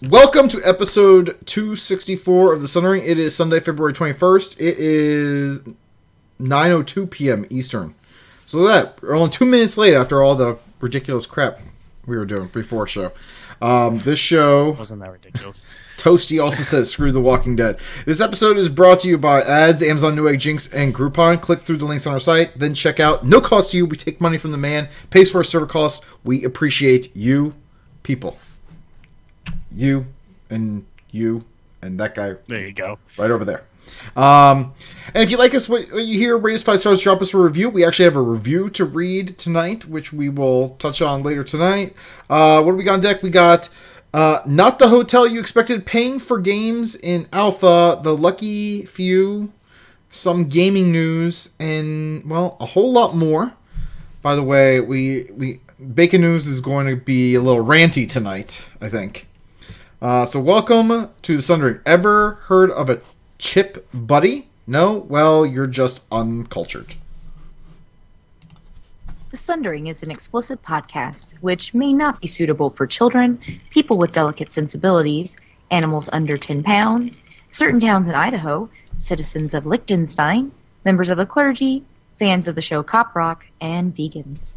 Welcome to episode 264 of the Sundering. It is Sunday, February 21st. It is 9:02 p.m. Eastern. So look at that. We're only 2 minutes late after all the ridiculous crap we were doing before show. This show... Wasn't that ridiculous? Toasty also says, screw The Walking Dead. This episode is brought to you by ads, Amazon, Newegg, Jinx, and Groupon. Click through the links on our site, then check out. No cost to you. We take money from the man. Pays for our server costs. We appreciate you people. You and that guy. There you go. Right over there. And if you like us, what you hear, rate us 5 stars, drop us a review. We actually have a review to read tonight, which we will touch on later tonight. What do we got on deck? We got Not the Hotel You Expected, Paying for Games in Alpha, The Lucky Few, some gaming news, and, well, a whole lot more. By the way, Bacon News is going to be a little ranty tonight, I think. So welcome to the Sundering. Ever heard of a chip buddy? No? Well, you're just uncultured. The Sundering is an explicit podcast which may not be suitable for children, people with delicate sensibilities, animals under 10 pounds, certain towns in Idaho, citizens of Liechtenstein, members of the clergy, fans of the show Cop Rock, and vegans.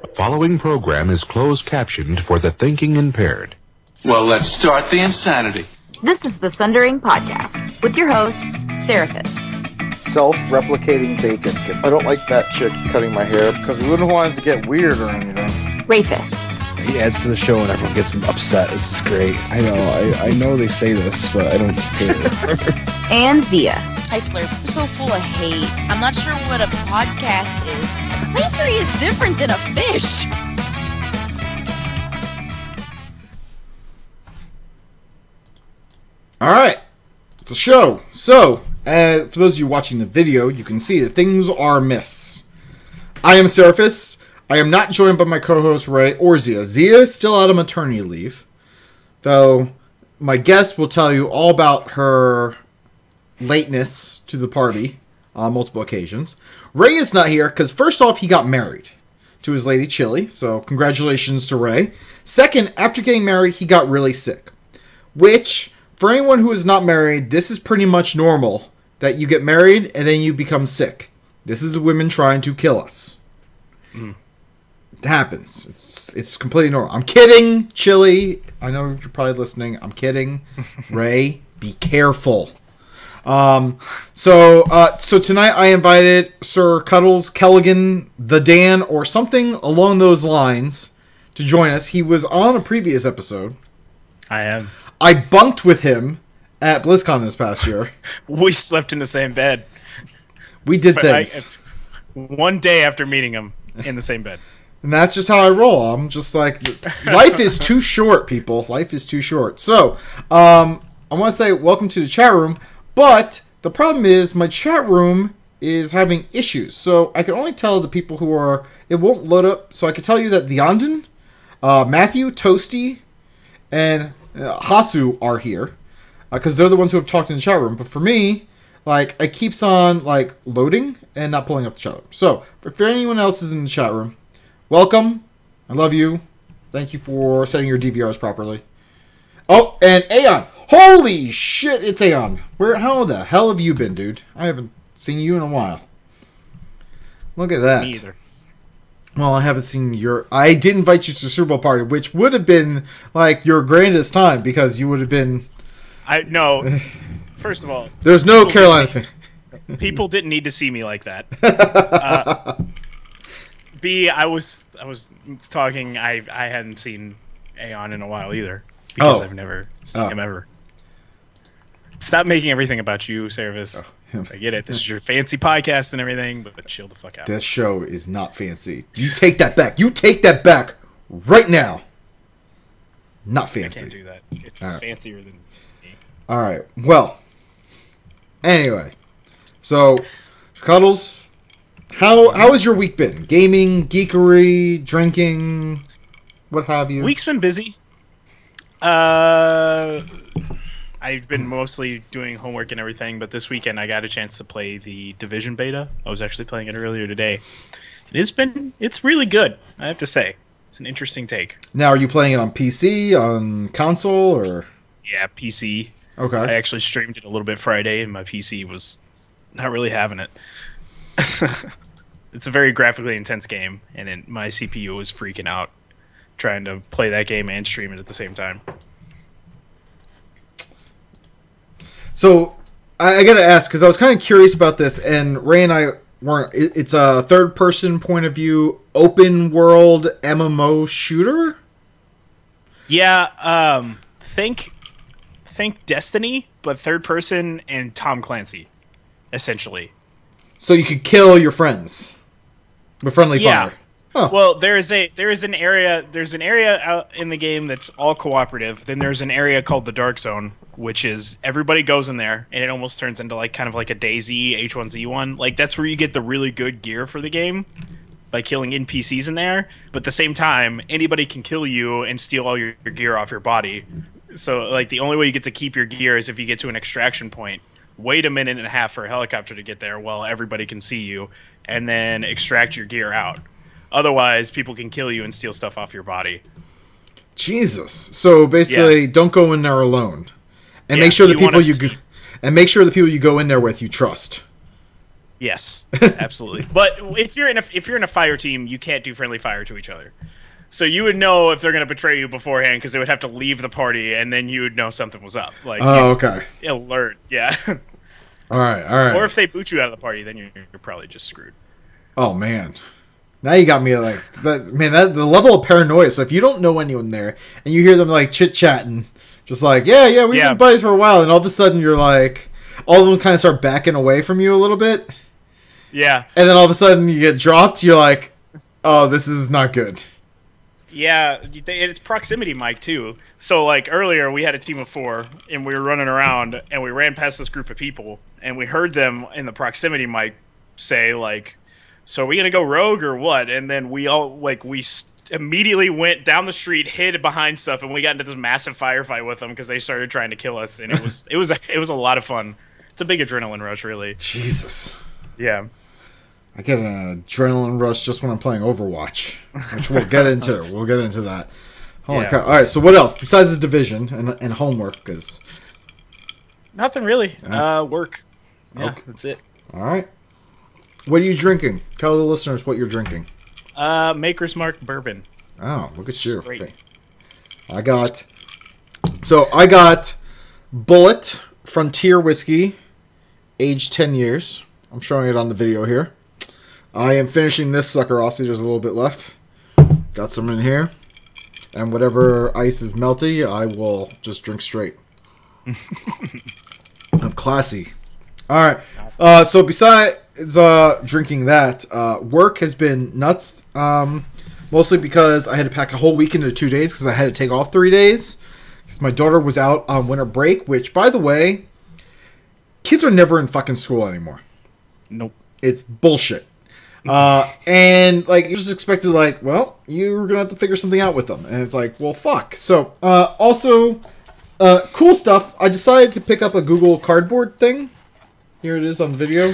The following program is closed captioned for the thinking impaired. Well, let's start the insanity. This is the Sundering Podcast with your host, Seraphis. Self-replicating bacon. I don't like fat chicks cutting my hair because we wouldn't want it to get weird or anything. Rapist. He adds to the show and everyone gets upset. This is great. I know they say this, but I don't care. And Zia. Hi, Slurp. I'm so full of hate. I'm not sure what a podcast is. Slavery is different than a fish. Alright. It's a show. So, for those of you watching the video, you can see that things are amiss. I am Seraphis. I am not joined by my co-host Ray or Zia. Zia is still out on maternity leave. So, my guest will tell you all about her lateness to the party on multiple occasions. Ray is not here because, first off, he got married to his lady Chili. So, congratulations to Ray. Second, after getting married, he got really sick. Which, for anyone who is not married, this is pretty much normal. That you get married and then you become sick. This is the women trying to kill us. It happens. It's completely normal. I'm kidding, Chili. I know you're probably listening. I'm kidding. Ray, be careful. So tonight I invited Sir Cuddles Kelligan, the Dan, or something along those lines to join us. He was on a previous episode. I am. I bunked with him at BlizzCon this past year. We slept in the same bed. We did things. One day after meeting him, in the same bed. And that's just how I roll. I'm just like, life is too short, people. Life is too short. So, I want to say welcome to the chat room, but the problem is my chat room is having issues. So, I can only tell the people who are, it won't load up. So, I can tell you that Leondon, Matthew, Toasty, and Hasu are here. Because they're the ones who have talked in the chat room. But for me, like, it keeps on, like, loading and not pulling up the chat room. So, if anyone else is in the chat room, welcome. I love you. Thank you for setting your DVRs properly. Oh, and Aeon. Holy shit, it's Aeon. How the hell have you been, dude? I haven't seen you in a while. Look at that. Me either. Well, I haven't seen I did invite you to the Super Bowl party, which would have been, like, your grandest time because you would have been... No. First of all, there's no Carolina fan. People didn't need to see me like that. B, I was talking. I hadn't seen Aeon in a while either because I've never seen him ever. Stop making everything about you, Service. I get it. This is your fancy podcast and everything, but chill the fuck out. This show is not fancy. You take that back. You take that back right now. Not fancy. I can't do that. It's fancier than me. All right. Well. Anyway, so Cuddles, how has your week been? Gaming, geekery, drinking, what have you? Week's been busy. I've been mostly doing homework and everything, but this weekend I got a chance to play the Division beta. I was actually playing it earlier today. It's really good, I have to say. It's an interesting take. Now, are you playing it on PC, on console, or? Yeah, PC. Okay. I actually streamed it a little bit Friday, and my PC was not really having it. It's a very graphically intense game, and my CPU was freaking out trying to play that game and stream it at the same time. So, I gotta ask, because I was kind of curious about this, and Ray and I weren't. It's a third-person point of view, open-world MMO shooter? Yeah, think Destiny, but third-person and Tom Clancy, essentially. So you could kill your friends with friendly fire. Huh. Well, there is an area out in the game that's all cooperative. Then there's an area called the Dark Zone, which is everybody goes in there, and it almost turns into like kind of like a DayZ H1Z1. Like that's where you get the really good gear for the game by killing NPCs in there. But at the same time, anybody can kill you and steal all your gear off your body. So like the only way you get to keep your gear is if you get to an extraction point. Wait a minute and a half for a helicopter to get there while everybody can see you, and then extract your gear out. Otherwise, people can kill you and steal stuff off your body. Jesus. So basically, don't go in there alone, and make sure the people you go in there with you trust. Yes, absolutely. But if you're in a fire team, you can't do friendly fire to each other. So you would know if they're going to betray you beforehand because they would have to leave the party, and then you would know something was up. Like, okay. Alert, yeah. All right. Or if they boot you out of the party, then you're probably just screwed. Oh man, now you got me like that. Man, the level of paranoia. So if you don't know anyone there and you hear them like chit chatting, just like yeah, we've been buddies for a while, and all of a sudden you're like, all of them kind of start backing away from you a little bit. Yeah. And then all of a sudden you get dropped. You're like, oh, this is not good. Yeah, it's proximity mic too. So like earlier we had a team of 4 and we were running around and we ran past this group of people and we heard them in the proximity mic say like, so are we going to go rogue or what? And then we all immediately went down the street, hid behind stuff, and we got into this massive firefight with them because they started trying to kill us, and it was a lot of fun. It's a big adrenaline rush, really. Jesus. Yeah. I get an adrenaline rush just when I'm playing Overwatch, which we'll get into. We'll get into that. Holy crap. All right, so what else besides the Division and homework? Because nothing really. Work. Yeah, okay. That's it. All right. What are you drinking? Tell the listeners what you're drinking. Maker's Mark bourbon. Oh, look at you. Straight. I got Bullet Frontier Whiskey, aged 10 years. I'm showing it on the video here. I am finishing this sucker off, so there's a little bit left. Got some in here. And whatever ice is melty, I will just drink straight. I'm classy. All right. So besides drinking that, work has been nuts. Mostly because I had to pack a whole week into 2 days because I had to take off 3 days. Because my daughter was out on winter break, which, by the way, kids are never in fucking school anymore. Nope. It's bullshit. And like you just expected, like, well, you're gonna have to figure something out with them, and it's like, well, fuck. So, also, cool stuff. I decided to pick up a Google Cardboard thing. Here it is on video.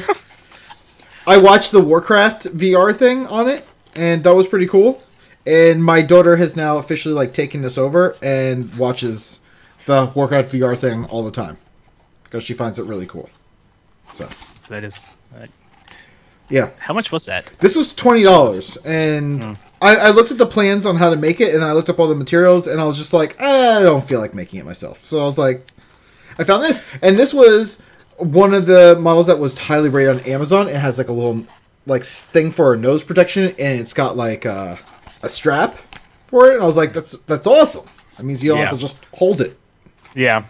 I watched the Warcraft VR thing on it, and that was pretty cool. And my daughter has now officially like taken this over and watches the Warcraft VR thing all the time because she finds it really cool. So that is. Yeah. How much was that? This was $20, and I looked at the plans on how to make it, and I looked up all the materials, and I was just like, I don't feel like making it myself. So I was like, I found this, and this was one of the models that was highly rated on Amazon. It has like a little like thing for a nose protection, and it's got like a strap for it. And I was like, that's awesome. That means you don't have to just hold it. Yeah.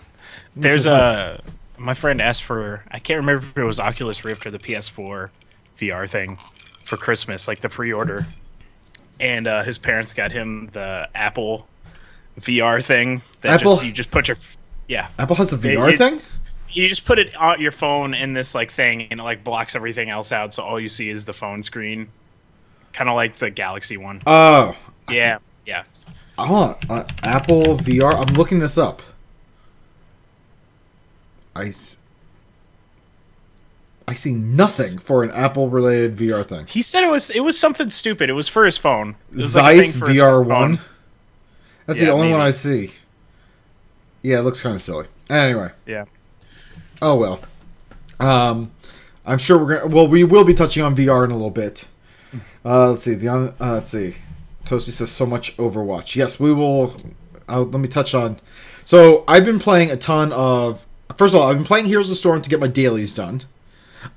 There's my friend asked for, I can't remember if it was Oculus Rift or the PS4 VR thing for Christmas, like the pre-order, and his parents got him the Apple VR thing that you just put your Apple has a VR thing. You just put it on your phone in this like thing, and it like blocks everything else out, so all you see is the phone screen, kind of like the Galaxy one. Oh, yeah. I want Apple VR. I'm looking this up. I see nothing for an Apple-related VR thing. He said it was something stupid. It was for his phone. It was Zeiss thing for his VR1? phone. That's Yeah, the only maybe. one I see. Yeah, it looks kind of silly. Anyway. Yeah. Oh, well. I'm sure we will be touching on VR in a little bit. Let's see. Let's see. Toasty says so much Overwatch. Yes, we will. Let me touch on. So I've been playing a ton of. First of all, I've been playing Heroes of the Storm to get my dailies done.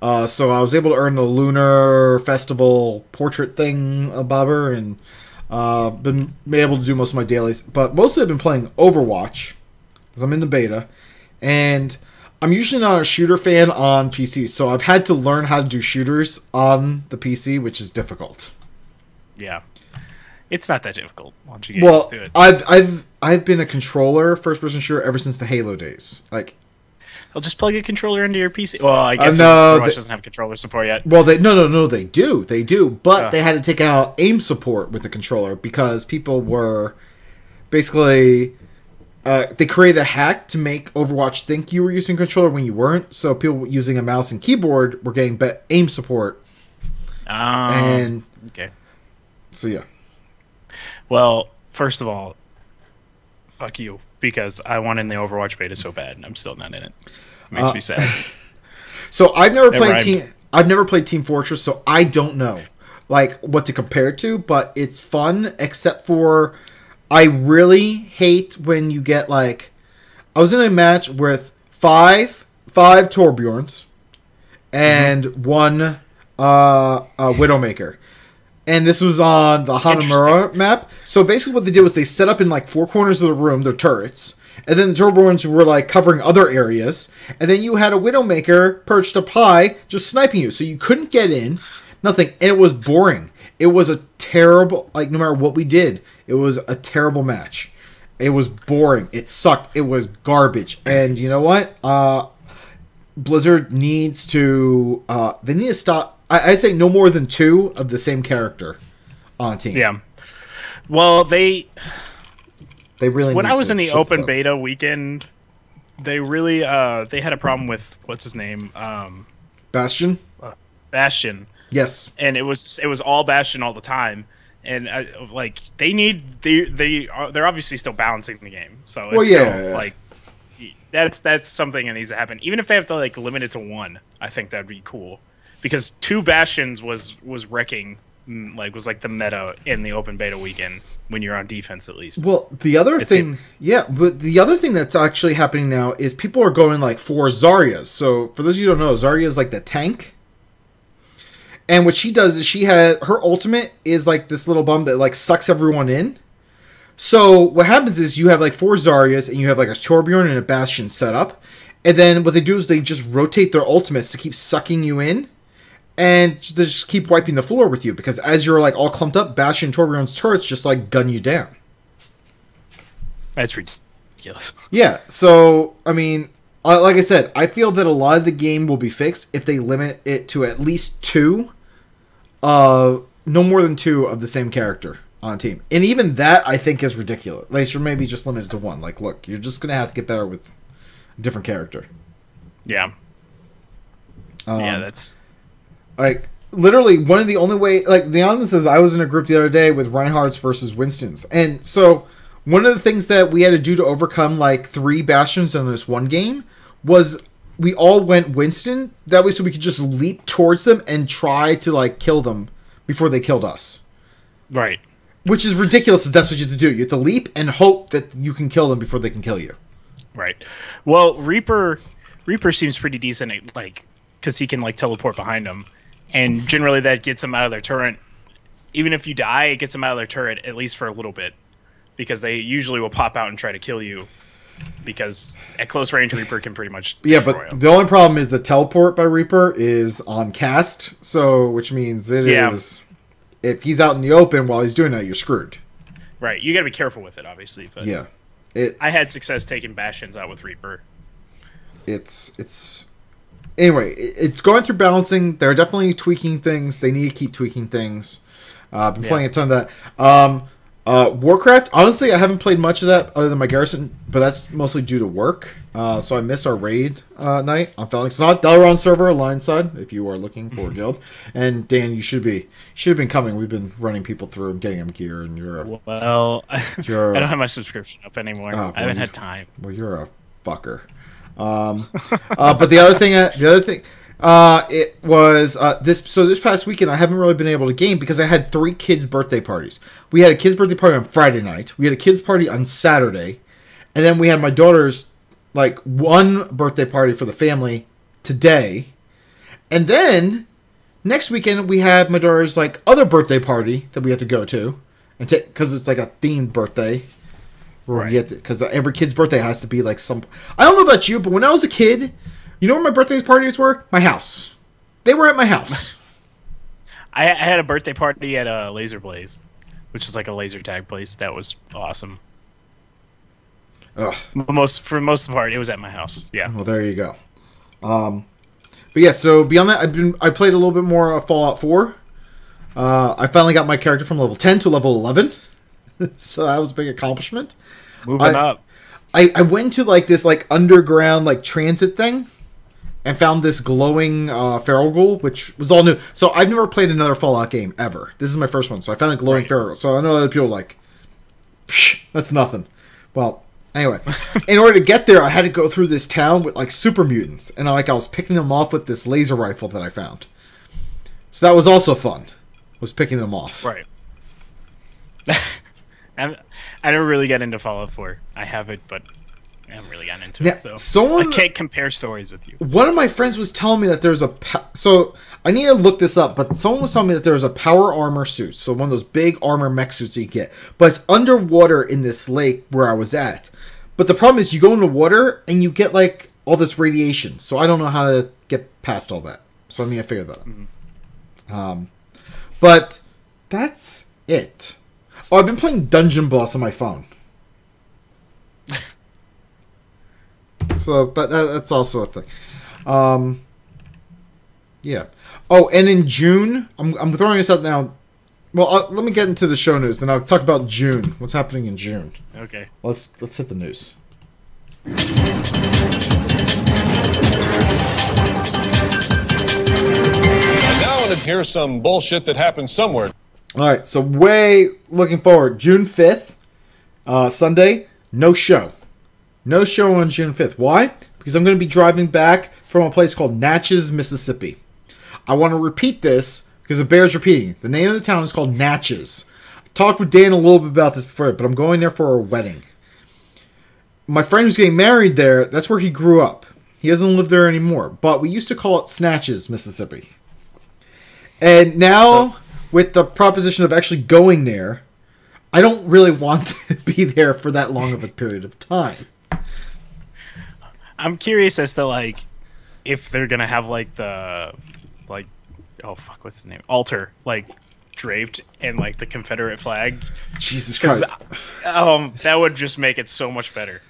So I was able to earn the Lunar Festival portrait thing, bobber, and been able to do most of my dailies. But mostly I've been playing Overwatch because I'm in the beta, and I'm usually not a shooter fan on PC, so I've had to learn how to do shooters on the PC, which is difficult. Yeah. It's not that difficult once you get used to it. I've been a controller first-person shooter ever since the Halo days. Like, I'll just plug a controller into your PC. Well, I guess no, Overwatch doesn't have controller support yet. Well, they do, but they had to take out aim support with the controller because people were basically they created a hack to make Overwatch think you were using a controller when you weren't. So people using a mouse and keyboard were getting aim support. And okay. So yeah. Well, first of all, fuck you, because I want in the Overwatch beta so bad, and I'm still not in it. It makes me sad. So I've never played Team Fortress, so I don't know like what to compare it to, but it's fun, except for I really hate when you get like I was in a match with five Torbjorns and one Widowmaker. And this was on the Hanamura map. So basically what they did was they set up in like four corners of the room, their turrets. And then the Torbjorns were like covering other areas. And then you had a Widowmaker perched up high just sniping you. So you couldn't get in. Nothing. And it was boring. It was a terrible, like no matter what we did, it was a terrible match. It was boring. It sucked. It was garbage. And you know what? Blizzard needs to, they need to stop. I say no more than two of the same character on a team. Yeah. Well, they really. When I was in the open beta weekend, they really they had a problem with what's his name, Bastion. Bastion. Yes. And it was all Bastion all the time, and like they're obviously still balancing the game. So it's like that's something that needs to happen. Even if they have to like limit it to one, I think that'd be cool. Because two Bastions was wrecking, was like the meta in the open beta weekend when you're on defense at least. Well, the other thing that's actually happening now is people are going like for Zarya. So for those of you who don't know, Zarya is like the tank. And what she does is her ultimate is like this little bomb that like sucks everyone in. So what happens is you have like four Zaryas and you have like a Torbjorn and a Bastion set up. And then what they do is they just rotate their ultimates to keep sucking you in. And they just keep wiping the floor with you because as you're like all clumped up, Bastion and Torbjorn's turrets just like gun you down. That's ridiculous. Yeah. So I mean, like I said, I feel that a lot of the game will be fixed if they limit it to at least two, no more than two of the same character on a team. And even that I think is ridiculous. Like you're maybe just limited to one. Like, look, you're just gonna have to get better with a different character. Yeah. That's. Like, literally, one of the only way... Like, the honest says, I was in a group the other day with Reinhardt's versus Winston's. And so, one of the things that we had to do to overcome, like, 3 Bastions in this one game was we all went Winston. That way so we could just leap towards them and try to, like, kill them before they killed us. Right. Which is ridiculous that that's what you have to do. You have to leap and hope that you can kill them before they can kill you. Right. Well, Reaper seems pretty decent, like, because he can, like, teleport behind them. And generally that gets them out of their turret. Even if you die, it gets them out of their turret, at least for a little bit. Because they usually will pop out and try to kill you. Because at close range, Reaper can pretty much destroy them. The only problem is the teleport by Reaper is on cast. So, which means is... If he's out in the open while he's doing that, you're screwed. Right. You gotta be careful with it, obviously. But yeah. I had success taking Bastions out with Reaper. Anyway, it's going through balancing. They're definitely tweaking things. They need to keep tweaking things. I've been playing a ton of that. Warcraft, honestly, I haven't played much of that other than my Garrison, but that's mostly due to work. So I miss our raid night on Phalanx. It's not Dalaran server, Alliance side, if you are looking for a guild. And Dan, you should have been coming. We've been running people through and getting them gear, and Well, I don't have my subscription up anymore. I haven't had time. Well, you're a fucker. But the other thing, it was this past weekend I haven't really been able to game because I had 3 kids' birthday parties. We had a kid's birthday party on Friday night. We had a kid's party on Saturday, and then we had my daughter's one birthday party for the family today, and then next weekend we had my daughter's other birthday party that we had to go to, and because it's a themed birthday. Right. Because every kid's birthday has to be some. I don't know about you, but when I was a kid, you know where my birthday parties were? My house. They were at my house. I had a birthday party at Laser Blaze, which is a laser tag place. That was awesome. Ugh. For most of the part, it was at my house. Yeah. Well, there you go. But yeah, so beyond that, I played a little bit more Fallout 4. I finally got my character from level 10 to level 11. So that was a big accomplishment. Moving up. I went to this underground transit thing and found this glowing feral ghoul, which was all new. So I've never played another Fallout game ever. This is my first one, so I found a glowing feral ghoul. So I know other people are that's nothing. Well, anyway, in order to get there, I had to go through this town with super mutants, and I was picking them off with this laser rifle that I found. So that was also fun. Was picking them off. Right. I never really got into Fallout 4. I have it, but I haven't really gotten into it, so I can't compare stories with you. One of my friends was telling me that there's so I need to look this up, but someone was telling me that there's a power armor suit, so one of those big armor mech suits you get, but it's underwater in this lake where I was at. But the problem is you go into water and you get all this radiation, so I don't know how to get past all that. So I need to figure that out. Mm-hmm. But that's it. Oh, I've been playing Dungeon Boss on my phone. So that's also a thing. Yeah. Oh, and in June, I'm throwing this out now. Well, let me get into the show news, and I'll talk about June. What's happening in June? Okay. Let's hit the news. And now here's some bullshit that happened somewhere. All right, so way looking forward. June 5th, Sunday, no show. No show on June 5th. Why? Because I'm going to be driving back from a place called Natchez, Mississippi. I want to repeat this because it bears repeating. The name of the town is called Natchez. I talked with Dan a little bit about this before, but I'm going there for a wedding. My friend who's getting married there, that's where he grew up. He doesn't live there anymore, but we used to call it Snatches, Mississippi. And now, with the proposition of actually going there, I don't really want to be there for that long of a period of time. I'm curious as to if they're gonna have the oh fuck, what's the name? Altar draped and the Confederate flag. Jesus Christ. That would just make it so much better.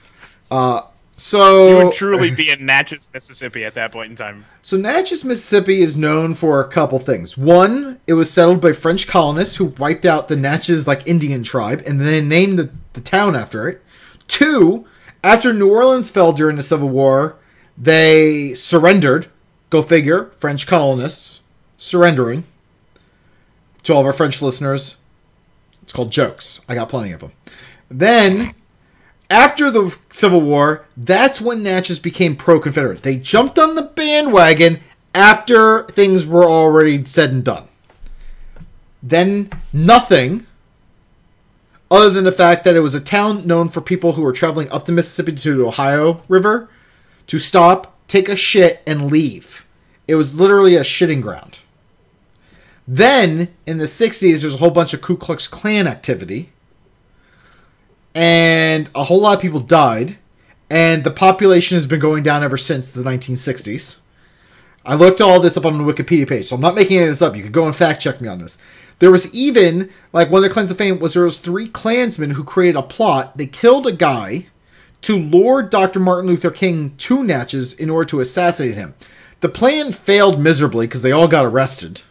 So you would truly be in Natchez, Mississippi at that point in time. So Natchez, Mississippi is known for a couple things. One, it was settled by French colonists who wiped out the Natchez Indian tribe and then named the town after it. Two, after New Orleans fell during the Civil War, they surrendered. Go figure, French colonists surrendering. To all of our French listeners, it's called jokes. I got plenty of them. Then, after the Civil War, that's when Natchez became pro-Confederate. They jumped on the bandwagon after things were already said and done. Then, nothing, other than the fact that it was a town known for people who were traveling up the Mississippi to the Ohio River to stop, take a shit, and leave. It was literally a shitting ground. Then, in the 60s, there's a whole bunch of Ku Klux Klan activity. And a whole lot of people died. And the population has been going down ever since the 1960s. I looked all this up on the Wikipedia page, so I'm not making any of this up. You can go and fact check me on this. There was even, one of the claims of fame was there was 3 Klansmen who created a plot. They killed a guy to lure Dr. Martin Luther King to Natchez in order to assassinate him. The plan failed miserably because they all got arrested.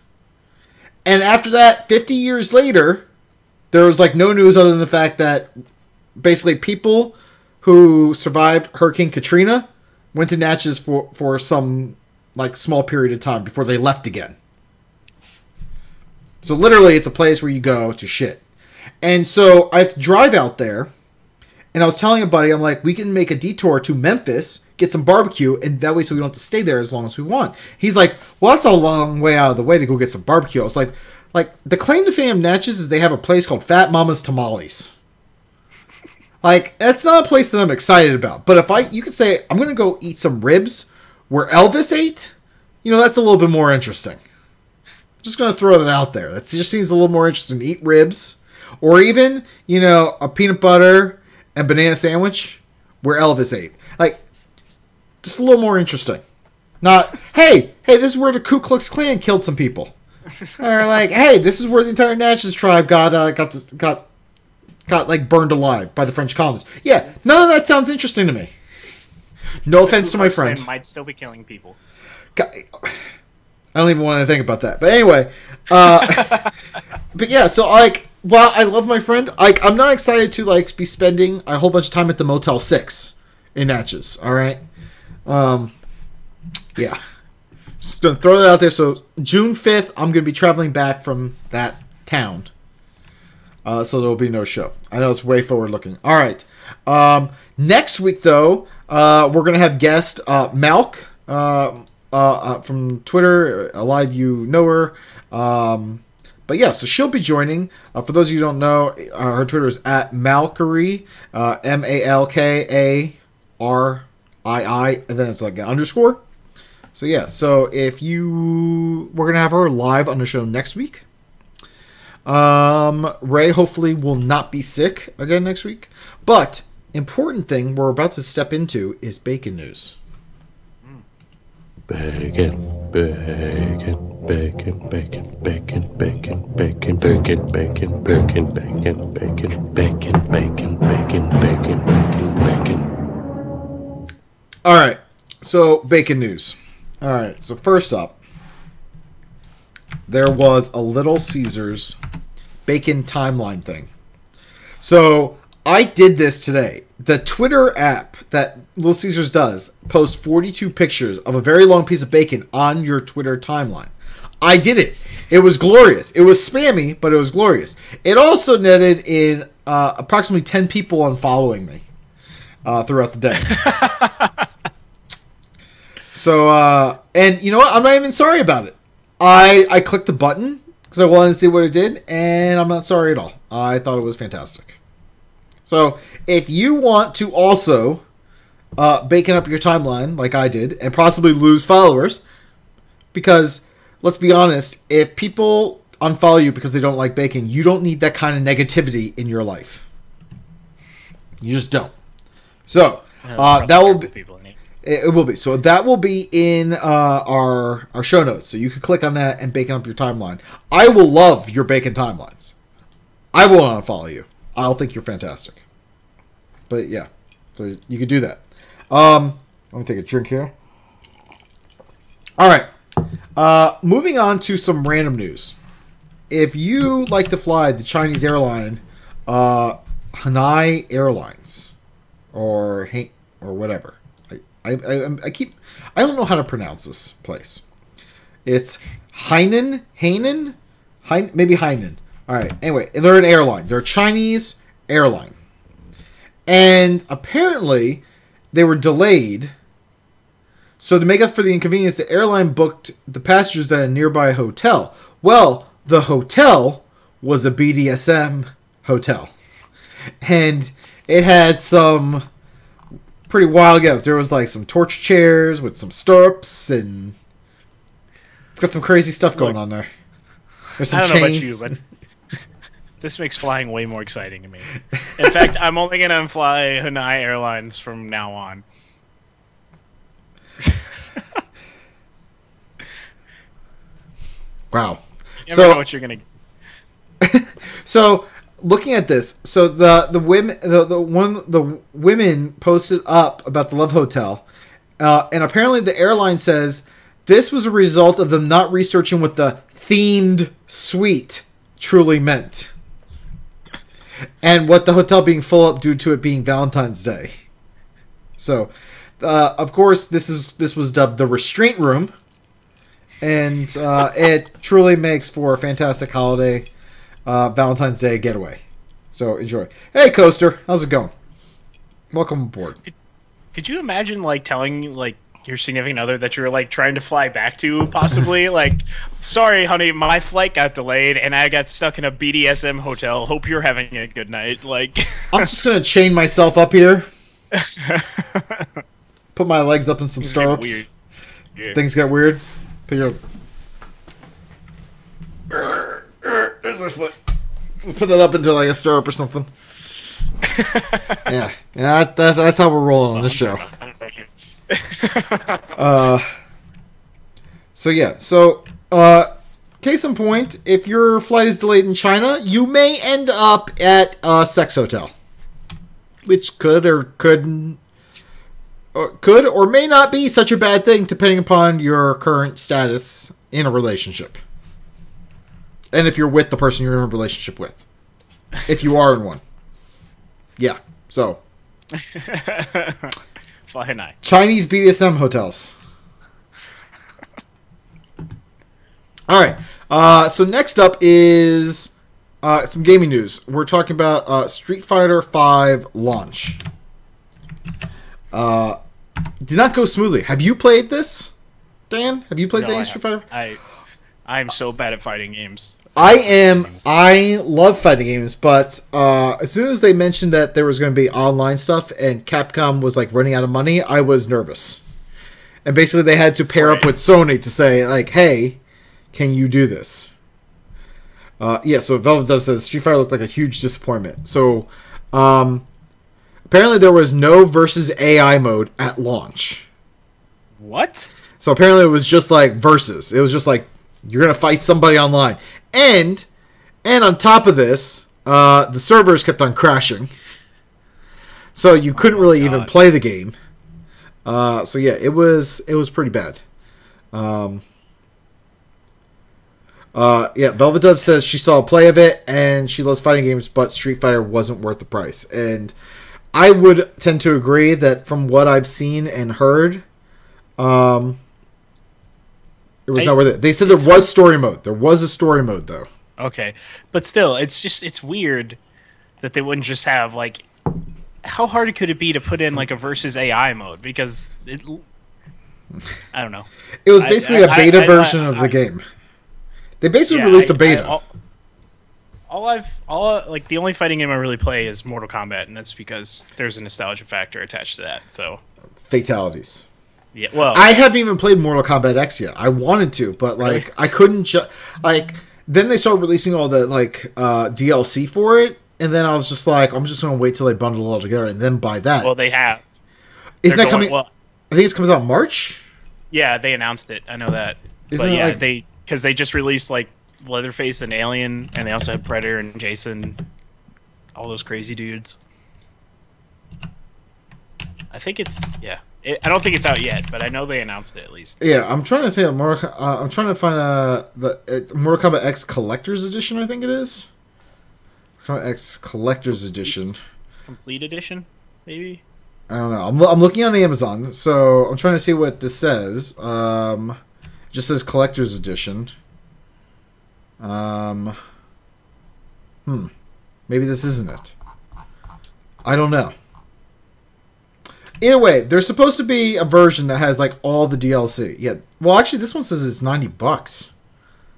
And after that, 50 years later, there was like no news other than the fact that basically people who survived Hurricane Katrina went to Natchez for some like small period of time before they left again. So literally it's a place where you go to shit. And so I drive out there, and I was telling a buddy, I'm like, we can make a detour to Memphis, get some barbecue, and that way so we don't have to stay there as long as we want. He's like, well, that's a long way out of the way to go get some barbecue. I was like the claim to fame of Natchez is they have a place called Fat Mama's Tamales. Like, that's not a place that I'm excited about. But if you could say, I'm going to go eat some ribs where Elvis ate, you know, that's a little bit more interesting. Just going to throw that out there. That just seems a little more interesting. Eat ribs. Or even, you know, a peanut butter and banana sandwich where Elvis ate. Like, just a little more interesting. Not, hey, this is where the Ku Klux Klan killed some people. Or like, hey, this is where the entire Natchez tribe got like burned alive by the French colonists. Yeah, none of that sounds interesting to me. No offense to my friend. Might still be killing people. God, I don't even want to think about that. But anyway, but yeah, so like, while I love my friend, like, I'm not excited to like be spending a whole bunch of time at the Motel 6 in Natchez. All right, yeah. Just gonna throw that out there. So June 5th, I'm gonna be traveling back from that town. So there will be no show. I know it's way forward looking. All right. Next week though, we're gonna have guest Malk from Twitter. A lot of you know her. But yeah, so she'll be joining. For those of you who don't know, her Twitter is at Malkari, Malkaiii, and then it's like an underscore. So yeah, so we're gonna have her live on the show next week. Ray hopefully will not be sick again next week. But important thing we're about to step into is bacon news. Bacon, bacon, bacon, bacon, bacon, bacon, bacon, bacon, bacon, bacon, bacon, bacon, bacon, bacon, bacon, bacon, bacon. All right, so bacon news. All right, so first up, there was a Little Caesars bacon timeline thing. So I did this today. The Twitter app that Little Caesars does posts 42 pictures of a very long piece of bacon on your Twitter timeline. I did it. It was glorious. It was spammy, but it was glorious. It also netted in approximately 10 people unfollowing me throughout the day. So, and you know what? I'm not even sorry about it. I clicked the button because I wanted to see what it did, and I'm not sorry at all. I thought it was fantastic. So, if you want to also bacon up your timeline like I did and possibly lose followers, because let's be honest, if people unfollow you because they don't like bacon, you don't need that kind of negativity in your life. You just don't. So, that will be... It will be. So that will be in our show notes. So you can click on that and bacon up your timeline. I will love your bacon timelines. I will unfollow you. I'll think you're fantastic. But yeah, so you could do that. Let me take a drink here. All right. Moving on to some random news. If you like to fly the Chinese airline, Hanai Airlines, or whatever. I don't know how to pronounce this place. It's Hainan, maybe Hainan. All right. Anyway, they're an airline. They're a Chinese airline, and apparently they were delayed. So to make up for the inconvenience, the airline booked the passengers at a nearby hotel. Well, the hotel was a BDSM hotel, and it had some pretty wild guys. There was like some torch chairs with some stirrups, and it's got some crazy stuff going on there. There's some I don't know chains. about you, but this makes flying way more exciting to me. In fact, I'm only going to fly Hanai Airlines from now on. Wow. You never know what you're going to... So... Looking at this, so the women posted up about the Love Hotel, and apparently the airline says this was a result of them not researching what the themed suite truly meant. and what the hotel being full up due to it being Valentine's Day. So, of course, this was dubbed the restraint room, and it truly makes for a fantastic holiday Valentine's Day getaway. So enjoy. Hey, Coaster, how's it going? Welcome aboard. Could you imagine like telling like your significant other that you're like trying to fly back to possibly like, sorry, honey, my flight got delayed and I got stuck in a BDSM hotel. Hope you're having a good night. Like, I'm just gonna chain myself up here. Put my legs up in some stirrups. Yeah. Things get weird. Put your... There's my foot. Put that up into like a stirrup or something. Yeah, that's how we're rolling on this show. Case in point, if your flight is delayed in China, you may end up at a sex hotel, which could or may not be such a bad thing depending upon your current status in a relationship. And if you're with the person you're in a relationship with. If you are in one. Yeah, so. Fly high. Chinese BDSM hotels. Alright, so next up is some gaming news. We're talking about Street Fighter V launch. Did not go smoothly. Have you played this, Dan? Have you played any Street Fighter? I'm so bad at fighting games. I love fighting games, but as soon as they mentioned that there was going to be online stuff and Capcom was like running out of money, I was nervous. And basically they had to pair up with Sony to say like, hey, can you do this? So Velvet Dove says Street Fighter looked like a huge disappointment. So apparently there was no versus AI mode at launch. What? So apparently it was just like versus. It was just like you're going to fight somebody online. And on top of this, the servers kept on crashing. So you couldn't really even play the game. So yeah, it was pretty bad. Velvet Dove says she saw a play of it and she loves fighting games, but Street Fighter wasn't worth the price. And I would tend to agree that from what I've seen and heard, it was not worth it. They said there was story mode. There was a story mode, though. Okay. But still, it's weird that they wouldn't just have, like... How hard could it be to put in, like, a versus AI mode? Because I don't know. It was basically a beta version of the game. They basically released a beta. The only fighting game I really play is Mortal Kombat, and that's because there's a nostalgia factor attached to that, so... Fatalities. Yeah, well, I haven't even played Mortal Kombat X yet. I wanted to, but like really? I couldn't. Then they started releasing all the DLC for it, and then I was just like, I'm just gonna wait till they bundle it all together and then buy that. Well, they have. Isn't that coming? Well, I think it comes out in March. Yeah, they announced it. I know that. But yeah, because they just released like Leatherface and Alien, and they also had Predator and Jason, all those crazy dudes. I think it's I don't think it's out yet, but I know they announced it at least. Yeah, I'm trying to say I'm trying to find the Mortal Kombat X Collector's Edition. I think it is. Mortal Kombat X Collector's Edition. Complete edition, maybe. I don't know. I'm looking on Amazon, so I'm trying to see what this says. It just says Collector's Edition. Maybe this isn't it. I don't know. Either way, there's supposed to be a version that has like all the DLC. Yeah. Well, actually, this one says it's $90.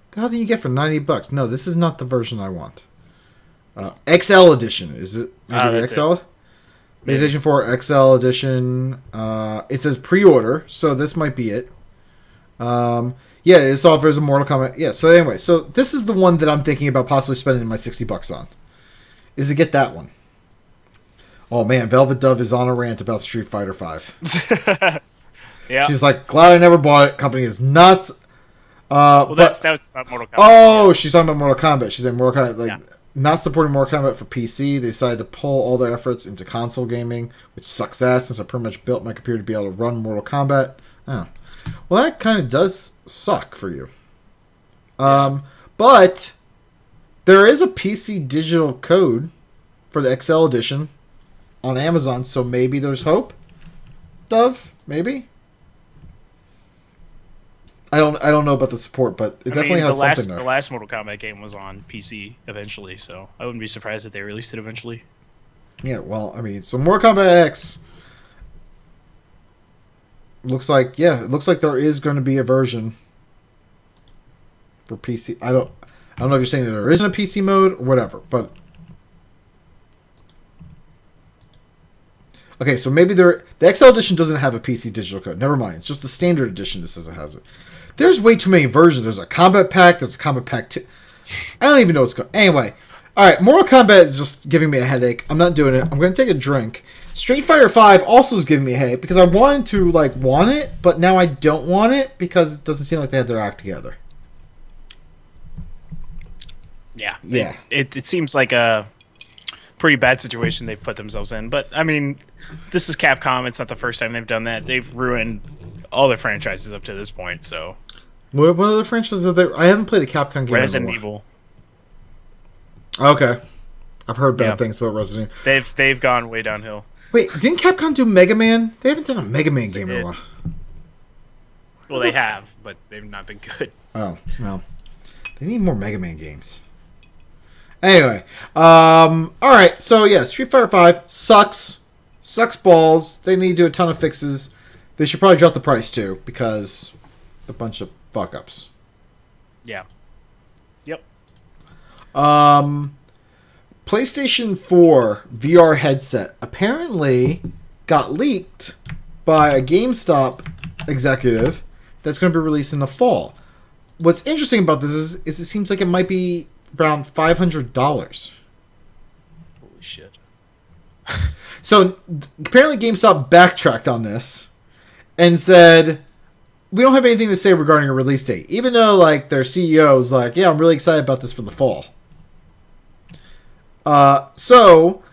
The hell do you get for $90? No, this is not the version I want. XL edition, is it? Maybe the XL. PlayStation 4 XL edition. It says pre-order, so this might be it. This offers a Mortal Kombat. Yeah. So anyway, so this is the one that I'm thinking about possibly spending my $60 on. Is to get that one. Oh man, Velvet Dove is on a rant about Street Fighter V. Yeah, she's like, glad I never bought it. Company is nuts. That's about Mortal Kombat. Oh, yeah. She's talking about Mortal Kombat. She's saying Mortal Kombat, not supporting Mortal Kombat for PC. They decided to pull all their efforts into console gaming, which sucks ass since I pretty much built my computer to be able to run Mortal Kombat. Oh, well, that kind of does suck for you. But there is a PC digital code for the XL edition on Amazon, so maybe there's hope. Dove, maybe. I don't know about the support, but it definitely has something there. The last Mortal Kombat game was on PC eventually, so I wouldn't be surprised if they released it eventually. Yeah, well, I mean, so Mortal Kombat X looks like there is going to be a version for PC. I don't know if you're saying that there isn't a PC mode or whatever, but okay, so maybe the XL edition doesn't have a PC digital code. Never mind, it's just the standard edition that says it has it. There's way too many versions. There's a Combat Pack. There's a Combat Pack 2. I don't even know what's going on. Anyway. Alright, Mortal Kombat is just giving me a headache. I'm not doing it. I'm going to take a drink. Street Fighter V also is giving me a headache because I wanted to, want it, but now I don't want it because it doesn't seem like they had their act together. Yeah. Yeah. It seems like a pretty bad situation they've put themselves in. But, I mean, this is Capcom. It's not the first time they've done that. They've ruined all their franchises up to this point, so... What other franchises are there? I haven't played a Capcom game Resident Evil. Okay. I've heard bad things about Resident Evil. They've gone way downhill. Wait, didn't Capcom do Mega Man? They haven't done a Mega Man game in a while. Well, they have, but they've not been good. Oh, well. They need more Mega Man games. Anyway. Alright, so yeah, Street Fighter V sucks. Sucks balls. They need to do a ton of fixes. They should probably drop the price too, because a bunch of fuck-ups. Yeah. Yep. PlayStation 4 VR headset apparently got leaked by a GameStop executive that's going to be released in the fall. What's interesting about this is it seems like it might be around $500. Holy shit. So apparently GameStop backtracked on this and said, we don't have anything to say regarding a release date. Even though their CEO's yeah, I'm really excited about this for the fall. So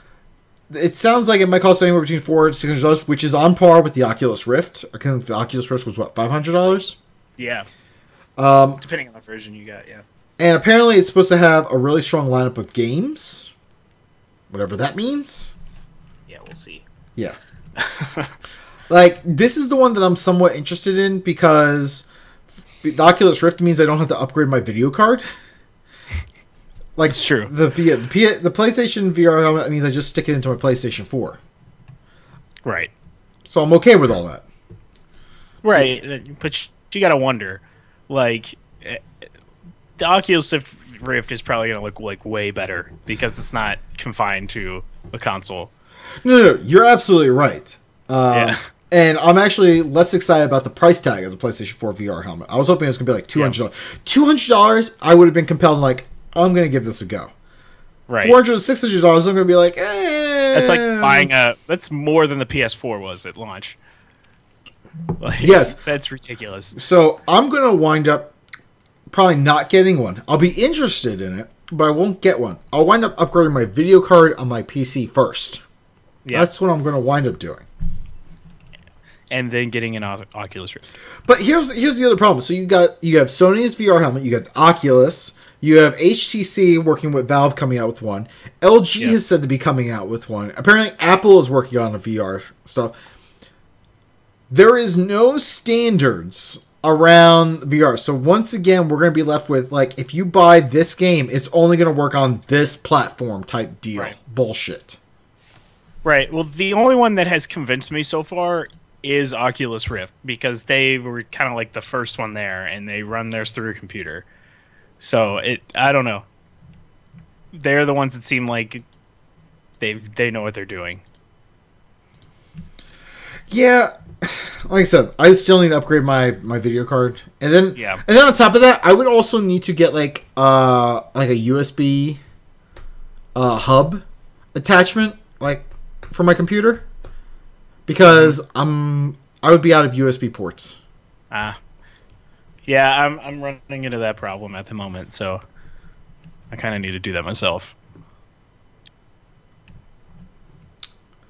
it sounds like it might cost anywhere between $400 and $600, which is on par with the Oculus Rift. I think the Oculus Rift was what, $500? Yeah. Depending on the version you got, yeah. And apparently it's supposed to have a really strong lineup of games. Whatever that means. Yeah, we'll see. Yeah. This is the one that I'm somewhat interested in because the Oculus Rift means I don't have to upgrade my video card. It's true. The PlayStation VR helmet means I just stick it into my PlayStation 4. Right. So I'm okay with all that. Right. But you gotta wonder, the Oculus Rift is probably gonna look way better because it's not confined to a console. No, you're absolutely right. Yeah. And I'm actually less excited about the price tag of the PlayStation 4 VR helmet. I was hoping it was going to be $200. Yeah. $200, I would have been compelled I'm going to give this a go. Right. $400 to $600, I'm going to be That's like buying that's more than the PS4 was at launch. Yes. That's ridiculous. So I'm going to wind up probably not getting one. I'll be interested in it, but I won't get one. I'll wind up upgrading my video card on my PC first. Yeah. That's what I'm going to wind up doing. And then getting an Oculus Rift. But here's the other problem. So you have Sony's VR helmet, you got the Oculus, you have HTC working with Valve coming out with one. LG has said to be coming out with one. Apparently Apple is working on a VR stuff. There is no standards around VR. So once again, we're going to be left with if you buy this game, it's only going to work on this platform type deal. Right. Bullshit. Right. Well, the only one that has convinced me so far is Oculus Rift because they were kind of the first one there and they run theirs through a computer. So I don't know. They're the ones that seem like they know what they're doing. Yeah, like I said, I still need to upgrade my video card, and then on top of that, I would also need to get a USB hub attachment for my computer. Because I would be out of USB ports. Yeah, I'm running into that problem at the moment, so I kind of need to do that myself.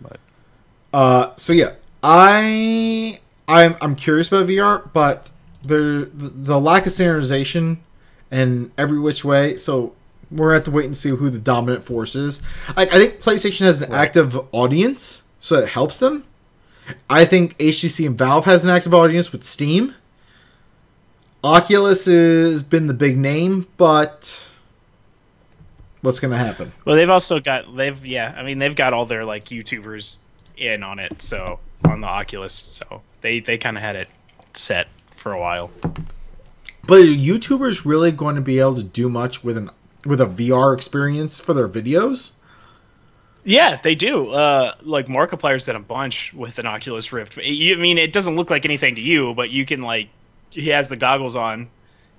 But so yeah, I'm curious about VR, but the lack of standardization and every which way. So We're going to have to wait and see who the dominant force is. I think PlayStation has an active audience, so it helps them. I think HTC and Valve has an active audience with Steam. Oculus has been the big name, but what's going to happen? Well, they've also got they've got all their like YouTubers in on it, so on the Oculus, so they kind of had it set for a while. But are YouTubers really going to be able to do much with a VR experience for their videos? Yeah, they do. Like Markiplier's done a bunch with an Oculus Rift. It doesn't look like anything to you, but you can he has the goggles on,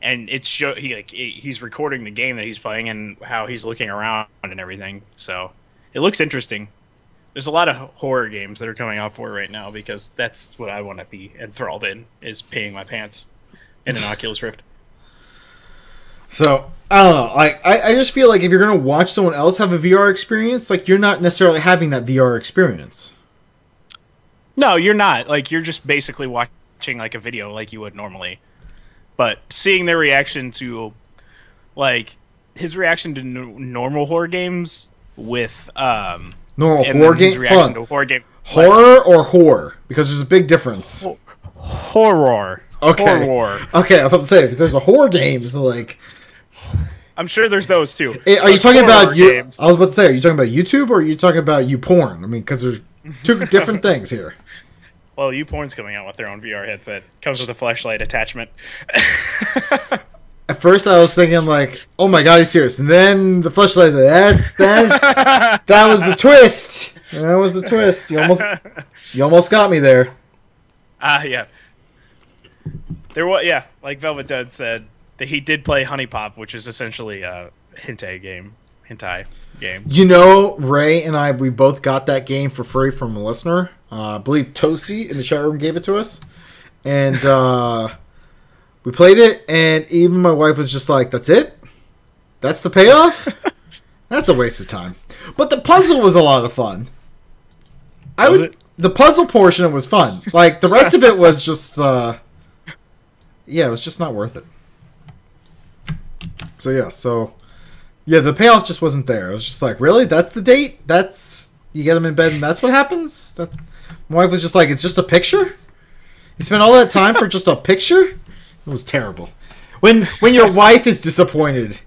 and he's recording the game that he's playing and how he's looking around and everything. So it looks interesting. There's a lot of horror games that are coming out for it right now because that's what I want to be enthralled in, is peeing my pants in an Oculus Rift. So, I don't know. I just feel like if you're going to watch someone else have a VR experience, you're not necessarily having that VR experience. No, you're not. You're just basically watching a video like you would normally. But seeing their reaction to, his reaction to normal horror games with, normal horror game? His reaction to horror game. Horror or horror? Because there's a big difference. Horror. Okay. Horror. Okay, I was about to say, if there's a horror games, I'm sure there's those too. Are you talking about games? I was about to say, are you talking about YouTube or are you talking about YouPorn? I mean, because there's two different things here. Well, YouPorn's coming out with their own VR headset. Comes with a flashlight attachment. At first, I was thinking oh my god, he's serious. And then the flashlight, that was the twist. That was the twist. You almost got me there. Yeah. There was, like Velvet Dud said, that he did play Honey Pop, which is essentially a hentai game. Ray and we both got that game for free from a listener. I believe Toasty in the chat room gave it to us. And we played it, and even my wife was just like, that's it? That's the payoff? That's a waste of time. But the puzzle was a lot of fun. The puzzle portion was fun. The rest of it was just... it was just not worth it. So the payoff just wasn't there. It was just really? That's the date? You get them in bed and that's what happens? My wife was just like, it's just a picture? You spent all that time for just a picture? It was terrible. When your wife is disappointed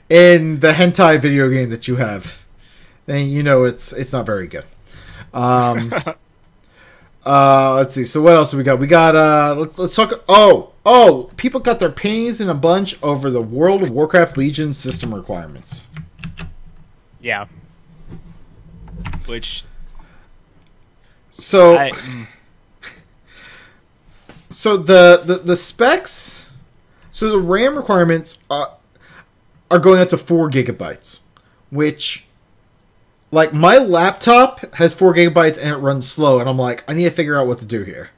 in the hentai video game that you have, then it's not very good. Let's see. So what else have we got? We got let's talk. Oh, people got their panties in a bunch over the World of Warcraft Legion system requirements. Yeah. Which. So. So the specs. So the RAM requirements are going up to 4 gigabytes, which. My laptop has 4 gigabytes and it runs slow, and I'm like, I need to figure out what to do here.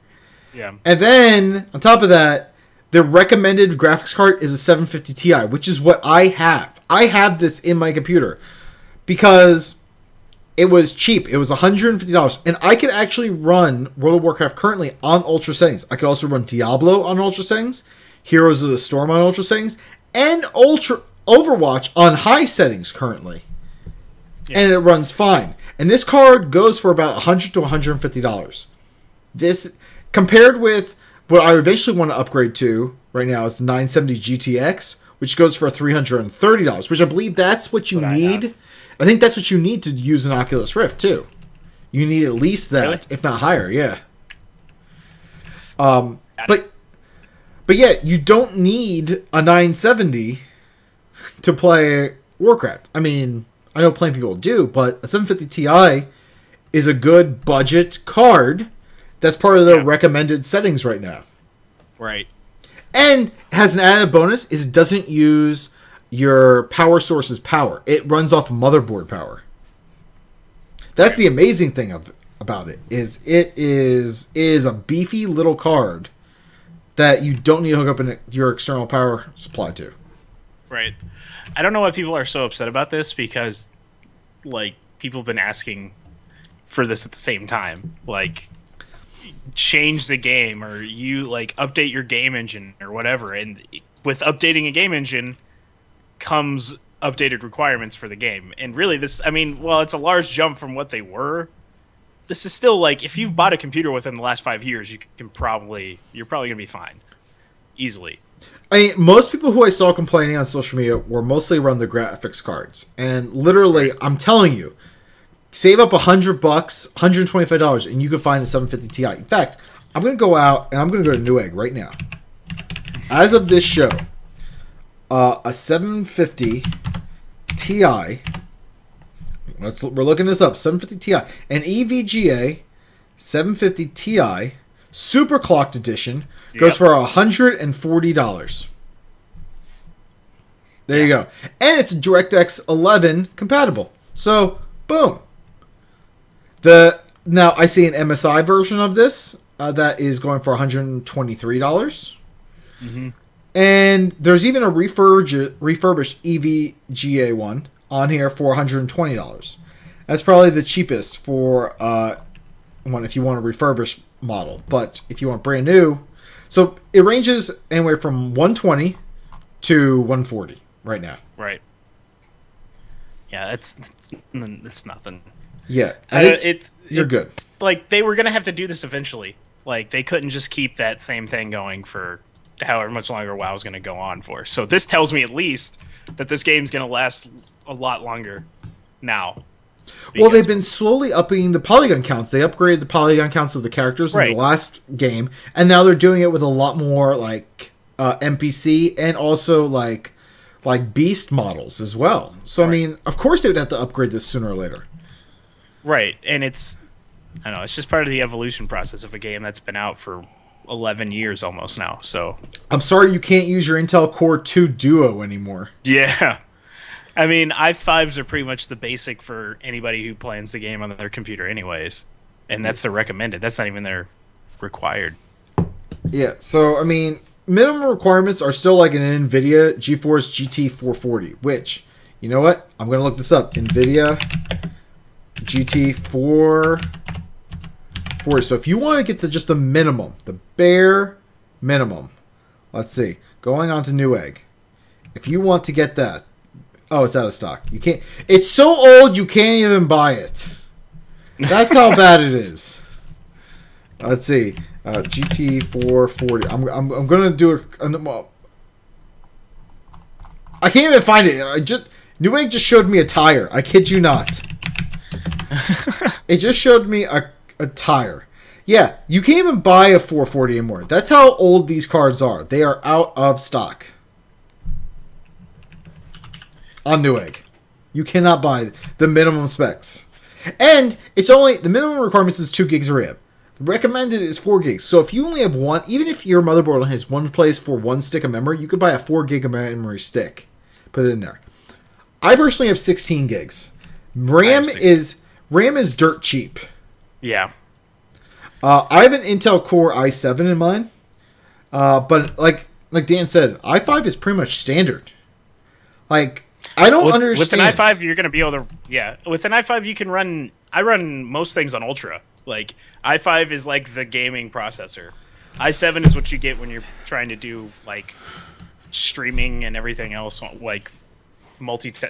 Yeah. And then, on top of that, the recommended graphics card is a 750 Ti, which is what I have. I have this in my computer because it was cheap. It was $150, and I could actually run World of Warcraft currently on ultra settings. I could also run Diablo on ultra settings, Heroes of the Storm on ultra settings, and Overwatch on high settings currently. Yeah. And it runs fine. And this card goes for about $100 to $150. This, compared with what I eventually want to upgrade to right now, is the 970 GTX, which goes for $330, which I believe that's what you need. I think that's what you need to use an Oculus Rift, too. You need at least that, really? If not higher, yeah. But yeah, you don't need a 970 to play Warcraft. I mean... I know plenty of people do, but a 750 Ti is a good budget card that's part of the recommended settings right now. Right. And has an added bonus is it doesn't use your power source's power. It runs off motherboard power. That's the amazing thing about it is a beefy little card that you don't need to hook up your external power supply to. Right. I don't know why people are so upset about this because, people have been asking for this at the same time. Change the game or update your game engine or whatever. And with updating a game engine comes updated requirements for the game. And really, this, I mean, well, it's a large jump from what they were. This is still like, if you've bought a computer within the last 5 years, you're probably gonna be fine, easily. I mean, most people who I saw complaining on social media were mostly around the graphics cards, and literally, I'm telling you, save up $100, $125, and you can find a 750 Ti. In fact, I'm gonna go out and I'm gonna go to Newegg right now. As of this show, a 750 Ti. We're looking this up. 750 Ti, an EVGA 750 Ti super clocked edition goes for $140. There you go, and it's DirectX 11 compatible. So boom. Now I see an MSI version of this that is going for $123. Mm-hmm. And there's even a refurbished EVGA one on here for $120. That's probably the cheapest for one if you want a refurbished model. But if you want brand new, so it ranges anywhere from $120 to $140 right now. Right. Yeah, it's nothing. Yeah, you're good. Like, they were gonna have to do this eventually. Like, they couldn't just keep that same thing going for however much longer WoW's gonna go on for. So this tells me at least that this game's gonna last a lot longer now. Well, they've been slowly upping the polygon counts. They upgraded the polygon counts of the characters in the last game, and now they're doing it with a lot more like NPC and also like beast models as well. So I mean, of course they would have to upgrade this sooner or later. Right, and it's, I don't know, it's just part of the evolution process of a game that's been out for 11 years almost now. So I'm sorry you can't use your Intel Core 2 Duo anymore. Yeah. I mean, i5s are pretty much the basic for anybody who plans the game on their computer anyways. And that's the recommended. That's not even their required. Yeah, so, I mean, minimum requirements are still like an NVIDIA GeForce GT 440, which, you know what? I'm going to look this up. NVIDIA GT 440. So if you want to get just the minimum, the bare minimum, let's see. Going on to Newegg. If you want to get that, oh, it's out of stock. You can't. It's so old you can't even buy it. That's how bad it is. Let's see. GT 440. I'm gonna do it. I can't even find it. Newegg just showed me a tire. I kid you not. It just showed me a tire. Yeah, you can't even buy a 440 anymore. That's how old these cards are. They are out of stock. On Newegg. You cannot buy the minimum specs. And it's only, the minimum requirements is 2 gigs of RAM. The recommended is 4 gigs. So if you only have one, even if your motherboard only has one place for 1 stick of memory, you could buy a 4 gig of memory stick. Put it in there. I personally have 16 gigs. RAM is dirt cheap. Yeah. I have an Intel Core i7 in mine. But like Dan said, i5 is pretty much standard. Like, I don't understand. With an i5, you're going to be able to... Yeah, with an i5, you can run... I run most things on Ultra. Like, i5 is like the gaming processor. i7 is what you get when you're trying to do, like, streaming and everything else, like,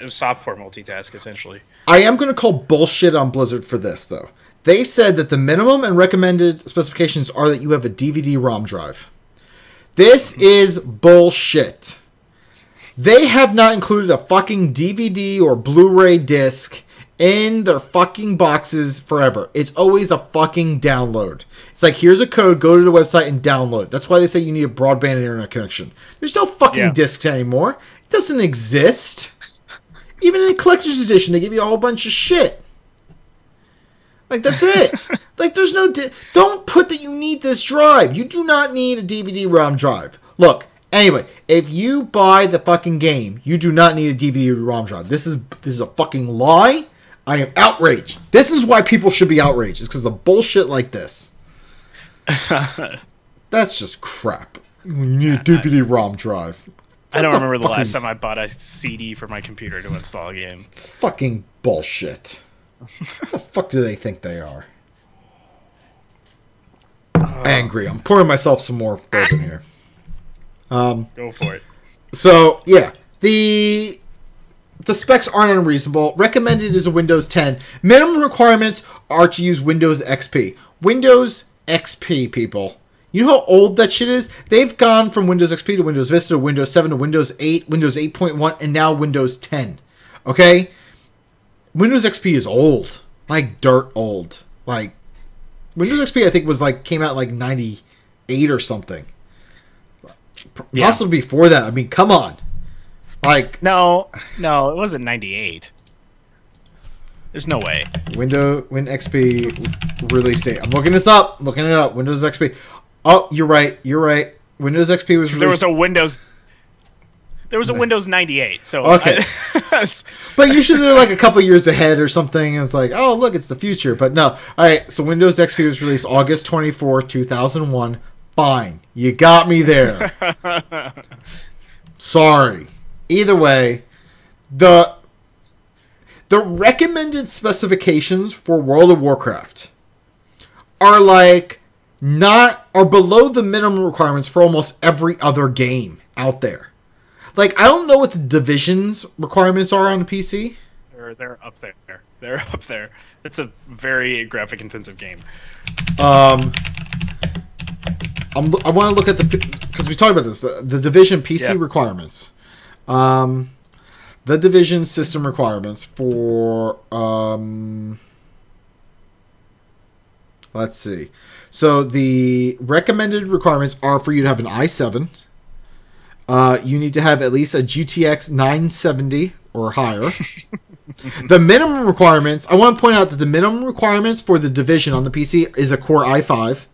software multitask, essentially. I am going to call bullshit on Blizzard for this, though. They said that the minimum and recommended specifications are that you have a DVD-ROM drive. This is bullshit. They have not included a fucking DVD or Blu-ray disc in their fucking boxes forever. It's always a fucking download. It's like, here's a code, go to the website and download. That's why they say you need a broadband internet connection. There's no fucking discs anymore. It doesn't exist. Even in a collector's edition, they give you a whole bunch of shit. Like, that's it. Like, there's no... Don't put that you need this drive. You do not need a DVD-ROM drive. Look, anyway, if you buy the fucking game, you do not need a DVD-ROM drive. This is a fucking lie. I am outraged. This is why people should be outraged. It's because of bullshit like this. That's just crap. You need a DVD-ROM drive. I don't remember the last time I bought a CD for my computer to install a game. It's fucking bullshit. What the fuck do they think they are? Angry. I'm pouring myself some more bourbon here. Go for it. So, yeah. The the specs aren't unreasonable. Recommended is a Windows 10. Minimum requirements are to use Windows XP. Windows XP, people. You know how old that shit is? They've gone from Windows XP to Windows Vista to Windows 7 to Windows 8, Windows 8.1, and now Windows 10. Okay? Windows XP is old. Like, dirt old. Like, Windows XP, I think, came out like 98 or something. Possibly before that. I mean, come on. Like, no, it wasn't 98. There's no way. Win XP release date. I'm looking this up. Looking it up. Windows XP. Oh, you're right. Windows XP was released. There was a Windows 98. So okay. But usually they're like a couple years ahead or something. And it's like, oh, look, it's the future. But no. All right. So Windows XP was released August 24, 2001. Fine. You got me there. Sorry. Either way, the recommended specifications for World of Warcraft are below the minimum requirements for almost every other game out there. Like, I don't know what the Division's requirements are on the PC. They're up there. They're up there. It's a very graphic intensive game. I want to look at because we talked about this, the Division PC requirements. The Division system requirements for let's see. So the recommended requirements are for you to have an i7. You need to have at least a GTX 970 or higher. The minimum requirements, I want to point out that the minimum requirements for the Division on the PC is a Core i5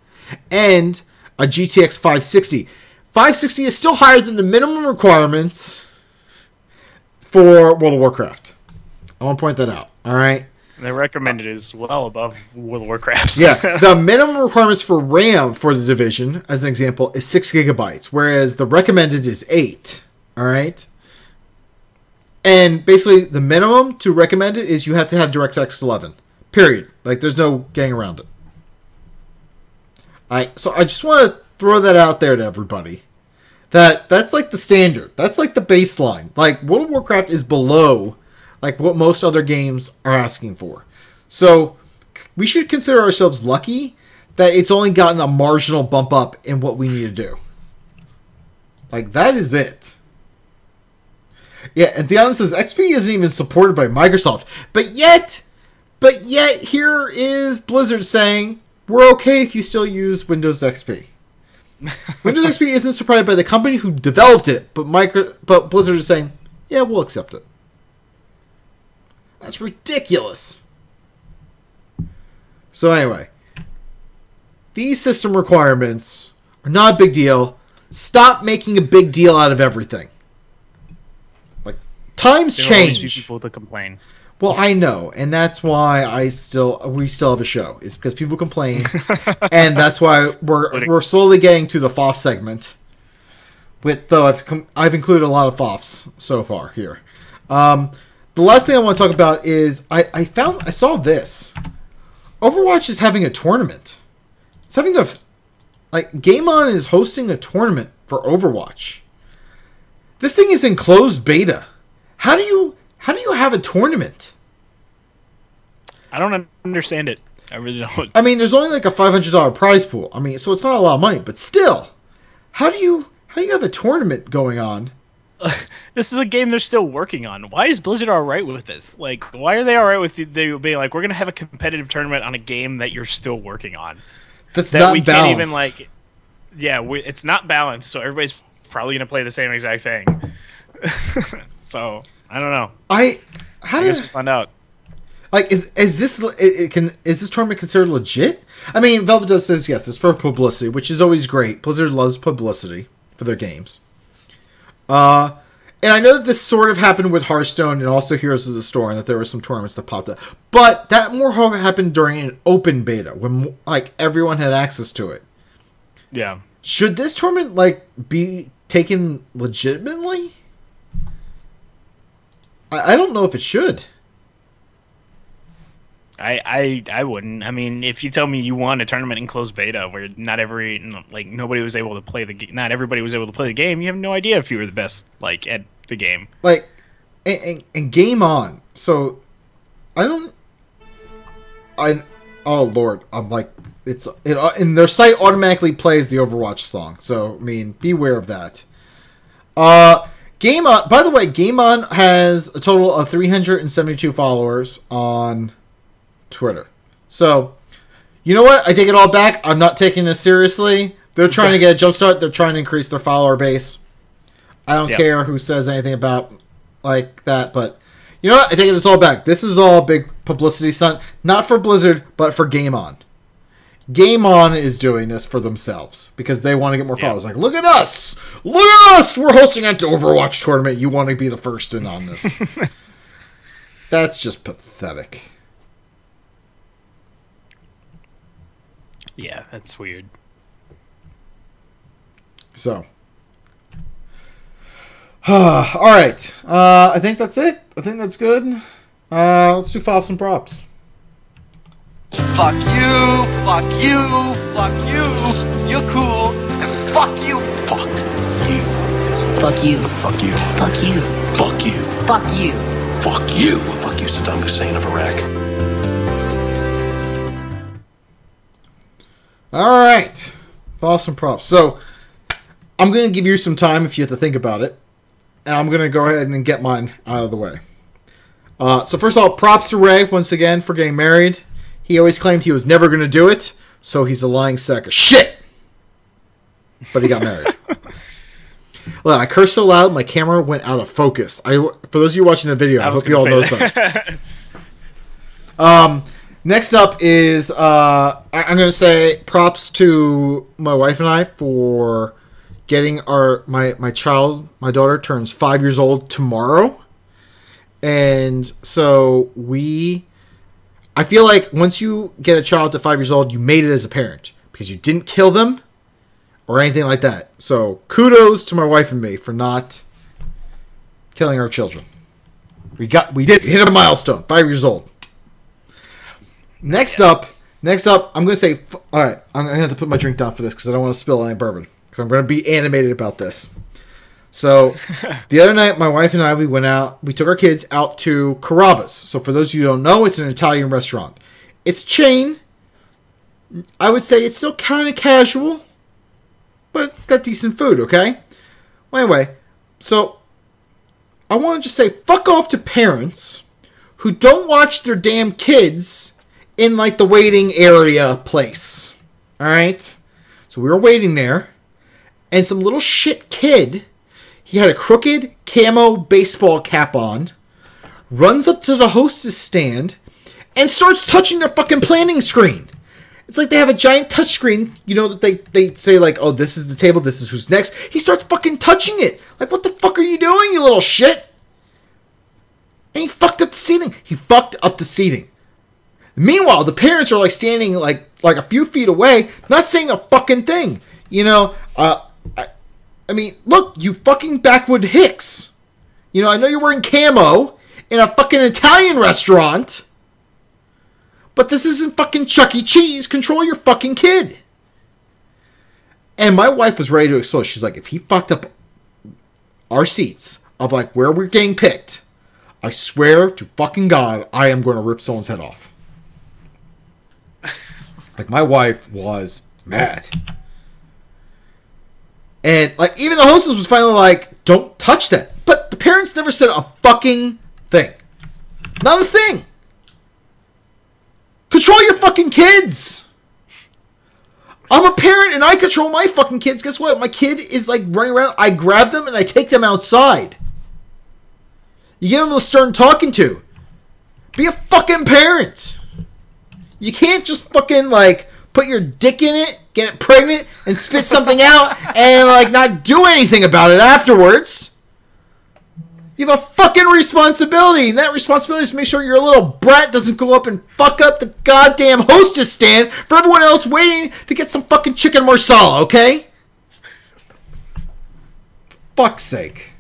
and a GTX 560. 560 is still higher than the minimum requirements for World of Warcraft. I want to point that out. All right. The recommended is well above World of Warcraft. Yeah. The minimum requirements for RAM for the Division, as an example, is 6 gigabytes, whereas the recommended is 8. All right. And basically, the minimum to recommended is you have to have DirectX 11. Period. Like, there's no getting around it. All right. So I just want to throw that out there to everybody. That's like the standard. That's like the baseline. Like, World of Warcraft is below like what most other games are asking for. So we should consider ourselves lucky that it's only gotten a marginal bump up in what we need to do. Like, that is it. Yeah, and Theon says XP isn't even supported by Microsoft. But yet here is Blizzard saying, we're okay if you still use Windows XP. Windows XP isn't supported by the company who developed it, but Blizzard is saying, yeah, we'll accept it. That's ridiculous. So anyway, these system requirements are not a big deal. Stop making a big deal out of everything. Like, times change. There'll always be people to complain. Well, I know, and that's why we still have a show. It's because people complain, and that's why we're slowly getting to the FOF segment. Though I've included a lot of FOFs so far here. The last thing I want to talk about is I saw this. Overwatch is having a tournament. It's having Game On is hosting a tournament for Overwatch. This thing is in closed beta. How do you have a tournament? I don't understand it. I really don't. I mean, there's only like a $500 prize pool. I mean, so it's not a lot of money, but still, how do you have a tournament going on? This is a game they're still working on. Why is Blizzard all right with this? Like, why are they all right with they being like, we're gonna have a competitive tournament on a game that you're still working on? That not we balanced. Can't even it's not balanced. So everybody's probably gonna play the same exact thing. So I don't know. I guess we'll find out. Like, is this tournament considered legit? I mean, Velvet Dove says yes, it's for publicity, which is always great. Blizzard loves publicity for their games. And I know that this sort of happened with Hearthstone and also Heroes of the Storm, that there were some tournaments that popped up. But that more happened during an open beta, when everyone had access to it. Yeah. Should this tournament be taken legitimately? I don't know if it should. I wouldn't. I mean, if you tell me you won a tournament in closed beta where nobody was able to play not everybody was able to play the game, you have no idea if you were the best at the game. and Game On. So oh Lord, I'm like, and their site automatically plays the Overwatch song. So I mean, beware of that. Game On. By the way, Game On has a total of 372 followers on Twitter. So, you know what? I take it all back. I'm not taking this seriously. They're trying to get a jump start. They're trying to increase their follower base. I don't care who says anything about like that, but you know what? I take this all back. This is all a big publicity stunt, not for Blizzard, but for Game On. Game On is doing this for themselves because they want to get more followers. Like, look at us! Look at us! We're hosting an Overwatch tournament. You want to be the first in on this. That's just pathetic. Yeah, that's weird. So. Alright. I think that's it. I think that's good. Let's do files and props. Fuck you, fuck you, fuck you, you're cool, and fuck you, fuck you. Fuck you. Fuck you. Fuck you. Fuck you. Fuck you. Fuck you. Fuck you, Saddam Hussein of Iraq. Alright. Files and props. So, I'm going to give you some time if you have to think about it. And I'm going to go ahead and get mine out of the way. So first of all, props to Ray, once again, for getting married. He always claimed he was never going to do it, so he's a lying sack of shit. But he got married. Look, I cursed so loud, my camera went out of focus. For those of you watching the video, I hope you all know that. Next up is, I'm going to say props to my wife and I for getting my daughter turns 5 years old tomorrow. And so I feel like once you get a child to 5 years old, you made it as a parent because you didn't kill them or anything like that. So kudos to my wife and me for not killing our children. We hit a milestone, 5 years old. Next up, I'm going to say, all right, I'm going to have to put my drink down for this because I don't want to spill any bourbon because I'm going to be animated about this. So, the other night, my wife and I, we took our kids out to Carrabba's. So, for those of you who don't know, it's an Italian restaurant. It's chain. I would say it's still kind of casual, but it's got decent food, okay? Well, anyway, so, I want to just say, fuck off to parents who don't watch their damn kids in, like, the waiting area place. Alright? So, we were waiting there, and some little shit kid... He had a crooked camo baseball cap on, runs up to the hostess stand, and starts touching their fucking planning screen. It's like they have a giant touch screen, you know, that they say like, oh, this is the table, this is who's next. He starts fucking touching it. Like, what the fuck are you doing, you little shit? And he fucked up the seating. Meanwhile, the parents are like standing like a few feet away, not saying a fucking thing. You know, I mean, look, you fucking backwood hicks. You know, I know you're wearing camo in a fucking Italian restaurant, but this isn't fucking Chuck E. Cheese. Control your fucking kid. And my wife was ready to explode. She's like, if he fucked up our seats of like where we're getting picked, I swear to fucking God, I am going to rip someone's head off. Like, my wife was mad. And, like, even the hostess was finally like, don't touch that. But the parents never said a fucking thing. Not a thing. Control your fucking kids. I'm a parent and I control my fucking kids. Guess what? My kid is, like, running around. I grab them and I take them outside. You give them a stern talking to. Be a fucking parent. You can't just fucking, like, put your dick in it, get it pregnant, and spit something out, and, like, not do anything about it afterwards. You have a fucking responsibility, and that responsibility is to make sure your little brat doesn't go up and fuck up the goddamn hostess stand for everyone else waiting to get some fucking chicken marsala, okay? Fuck's sake.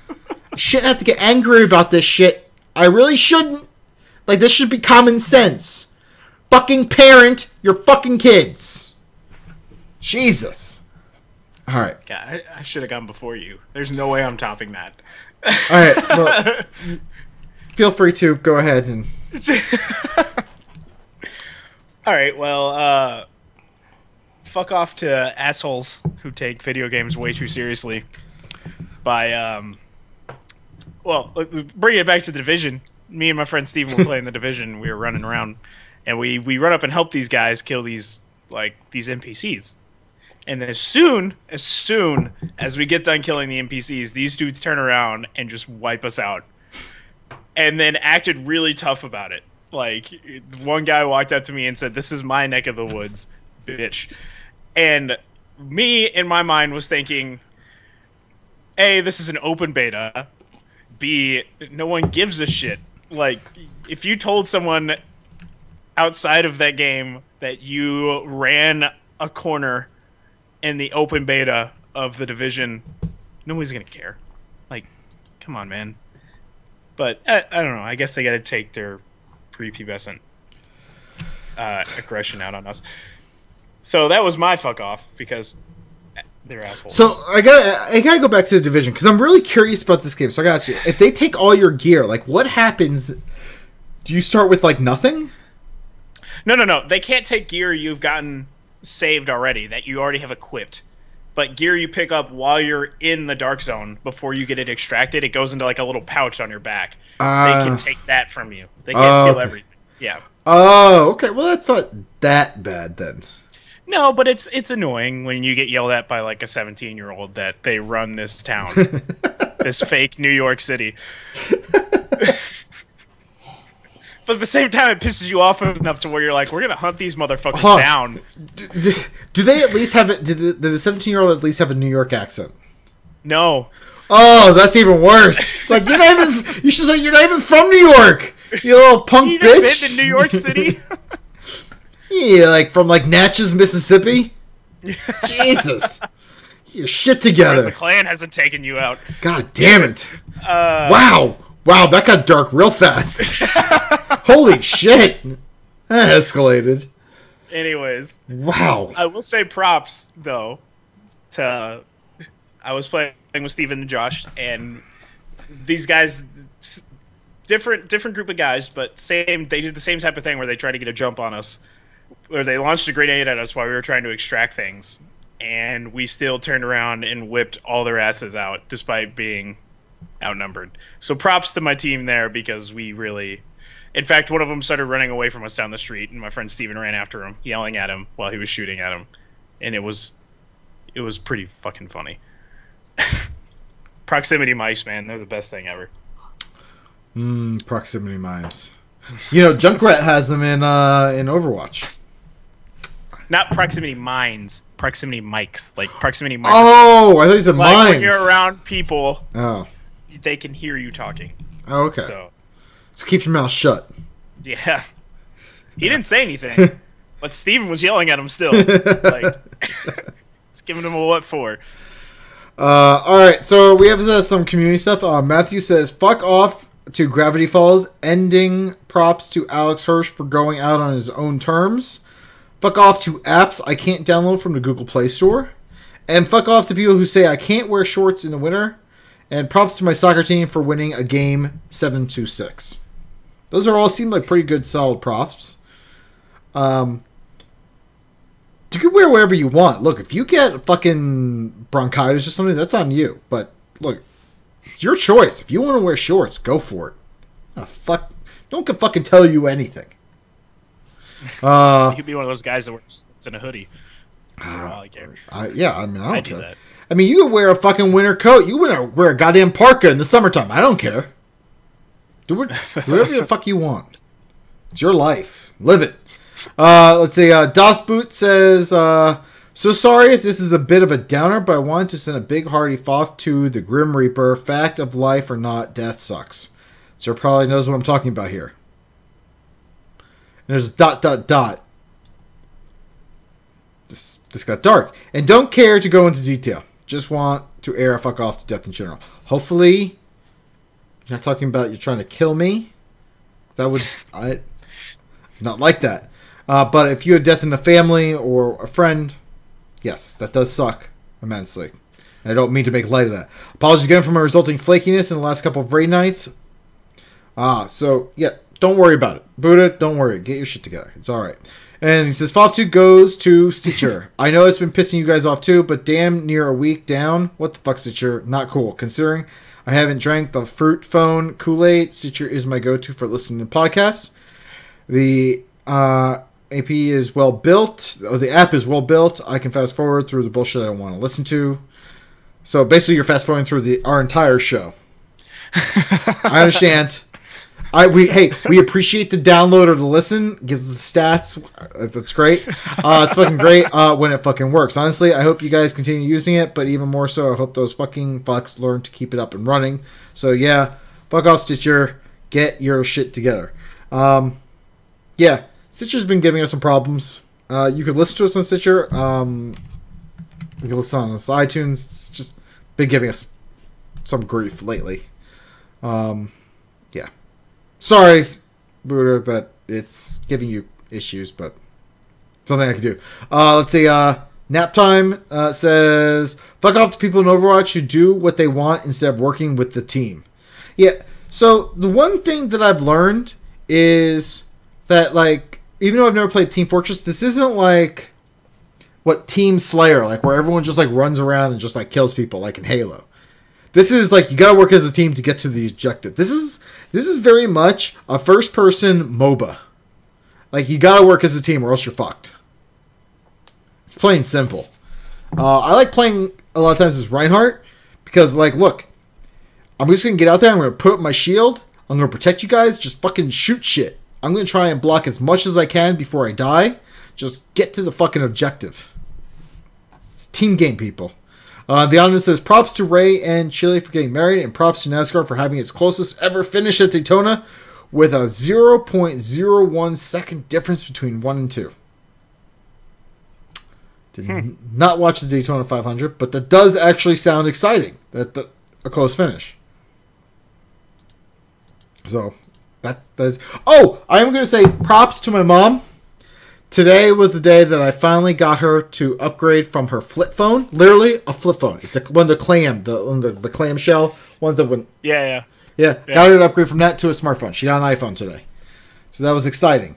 I shouldn't have to get angry about this shit. I really shouldn't. Like, this should be common sense. Fucking parent your fucking kids. Jesus. All right. God, I should have gone before you. There's no way I'm topping that. All right. Well, feel free to go ahead and. All right. Well, fuck off to assholes who take video games way too seriously. By well, bringing it back to the Division. Me and my friend Steven were playing the Division. We were running around, and we run up and help these guys kill these NPCs. And then as soon as we get done killing the NPCs, these dudes turn around and just wipe us out. And then acted really tough about it. Like, one guy walked up to me and said, "This is my neck of the woods, bitch." And me, in my mind, was thinking, A, this is an open beta. B, no one gives a shit. Like, if you told someone outside of that game that you ran a corner in the open beta of the Division, nobody's gonna care. Like, come on, man. But I don't know. I guess they gotta take their prepubescent aggression out on us. So that was my fuck off because they're assholes. So I gotta go back to the Division because I'm really curious about this game. So I gotta ask you, if they take all your gear, like what happens? Do you start with like nothing? No. They can't take gear you've gotten saved already that you already have equipped. But gear you pick up while you're in the Dark Zone before you get it extracted, it goes into like a little pouch on your back. They can take that from you. They can't steal everything. Yeah. Oh, okay. Well, that's not that bad then. No, but it's annoying when you get yelled at by like a 17-year-old that they run this town, this fake New York City. But at the same time, it pisses you off enough to where you're like, we're gonna hunt these motherfuckers down. Do they at least have it? Did the 17-year-old at least have a New York accent? No. Oh, that's even worse. Like you're not even. You should say you're not even from New York. You little punk you bitch. Been to New York City? Yeah, like from like Natchez, Mississippi. Jesus, your shit together. The Klan hasn't taken you out. God damn it! Wow, that got dark real fast. Holy shit, that escalated. Anyways, wow. I will say props though. I was playing with Steven and Josh, and these guys, different group of guys, but same. They did the same type of thing where they tried to get a jump on us. Where they launched a grenade at us while we were trying to extract things, and we still turned around and whipped all their asses out despite being outnumbered. So props to my team there because we really... In fact, one of them started running away from us down the street, and my friend Steven ran after him, yelling at him while he was shooting at him. And it was pretty fucking funny. Proximity mice, man. They're the best thing ever. Proximity mice. You know, Junkrat has them in Overwatch. Not proximity mines, proximity mics, like proximity mics. Oh, I thought you said like mines. When you're around people, they can hear you talking. Oh, okay. So keep your mouth shut. Yeah. He didn't say anything, but Steven was yelling at him still. Like, just giving him a what for. All right, so we have some community stuff. Matthew says, "Fuck off to Gravity Falls." Ending props to Alex Hirsch for going out on his own terms. Fuck off to apps I can't download from the Google Play Store. And fuck off to people who say I can't wear shorts in the winter. And props to my soccer team for winning a game 7-6. Those are all seem like pretty good, solid props. You can wear whatever you want. Look, if you get fucking bronchitis or something, that's on you. But look, it's your choice. If you want to wear shorts, go for it. Fuck, no one can fucking tell you anything. You could be one of those guys that wears in a hoodie. Yeah, I mean, I don't care. That. I mean, you can wear a fucking winter coat. You can wear a goddamn parka in the summertime. I don't care. Do whatever the fuck you want. It's your life. Live it. Let's see. Das Boot says, so sorry if this is a bit of a downer, but I wanted to send a big hearty foff to the Grim Reaper. Fact of life or not, death sucks. Sir probably knows what I'm talking about here. And there's ... This got dark. And don't care to go into detail. Just want to air a fuck off to death in general. Hopefully, you're not talking about you're trying to kill me. That would... not like that. But if you had death in the family or a friend, yes, that does suck. immensely. And I don't mean to make light of that. Apologies again for my resulting flakiness in the last couple of raid nights. So, yeah, don't worry about it. Buddha, don't worry. Get your shit together. It's alright. And he says, Fallout 2 goes to Stitcher. I know it's been pissing you guys off too, but damn near a week down. What the fuck, Stitcher? Not cool. Considering I haven't drank the fruit phone Kool-Aid, Stitcher is my go-to for listening to podcasts. The AP is well built. Oh, the app is well built. I can fast forward through the bullshit I don't want to listen to. So basically, you're fast forwarding through our entire show. I understand. We appreciate the download or the listen. Gives us the stats. That's great. It's fucking great when it fucking works. Honestly, I hope you guys continue using it, but even more so, I hope those fucking fucks learn to keep it up and running. So yeah, fuck off, Stitcher. Get your shit together. Yeah, Stitcher's been giving us some problems. You could listen to us on Stitcher. You can listen on us iTunes. It's just been giving us some grief lately. Yeah. Sorry, Buddha, that it's giving you issues, but something I can do. Let's see. Nap Time says, fuck off to people in Overwatch who do what they want instead of working with the team. Yeah, so the one thing that I've learned is that, like, even though I've never played Team Fortress, this isn't like what Team Slayer, like where everyone just like runs around and just like kills people, like in Halo. This is like you gotta work as a team to get to the objective. This is very much a first-person MOBA. Like you gotta work as a team or else you're fucked. It's plain simple. I like playing a lot of times as Reinhardt because, like, look, I'm just gonna get out there. I'm gonna put up my shield. I'm gonna protect you guys. Just fucking shoot shit. I'm gonna try and block as much as I can before I die. Just get to the fucking objective. It's a team game, people. The audience says, props to Ray and Chile for getting married, and props to NASCAR for having its closest ever finish at Daytona with a 0.01 second difference between 1 and 2. Did not watch the Daytona 500, but that does actually sound exciting. A close finish. So, that's... Oh! I am going to say props to my mom. Today was the day that I finally got her to upgrade from her flip phone. Literally, a flip phone. It's one of the clamshell ones that went... Yeah. Got her to upgrade from that to a smartphone. She got an iPhone today. So that was exciting.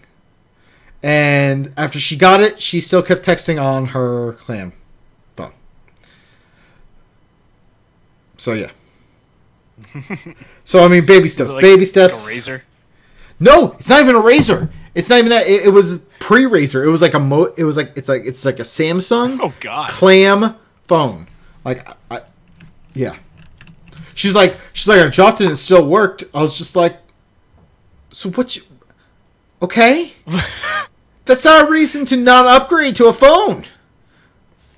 And after she got it, she still kept texting on her clam phone. So, yeah. So, I mean, baby steps. Like baby steps. Like a razor? No, it's not even a razor. It's not even that. It was pre-razor. It was like it's like a Samsung clam phone. Like, yeah. She's like I dropped it and it still worked. I was just like, so okay? That's not a reason to not upgrade to a phone.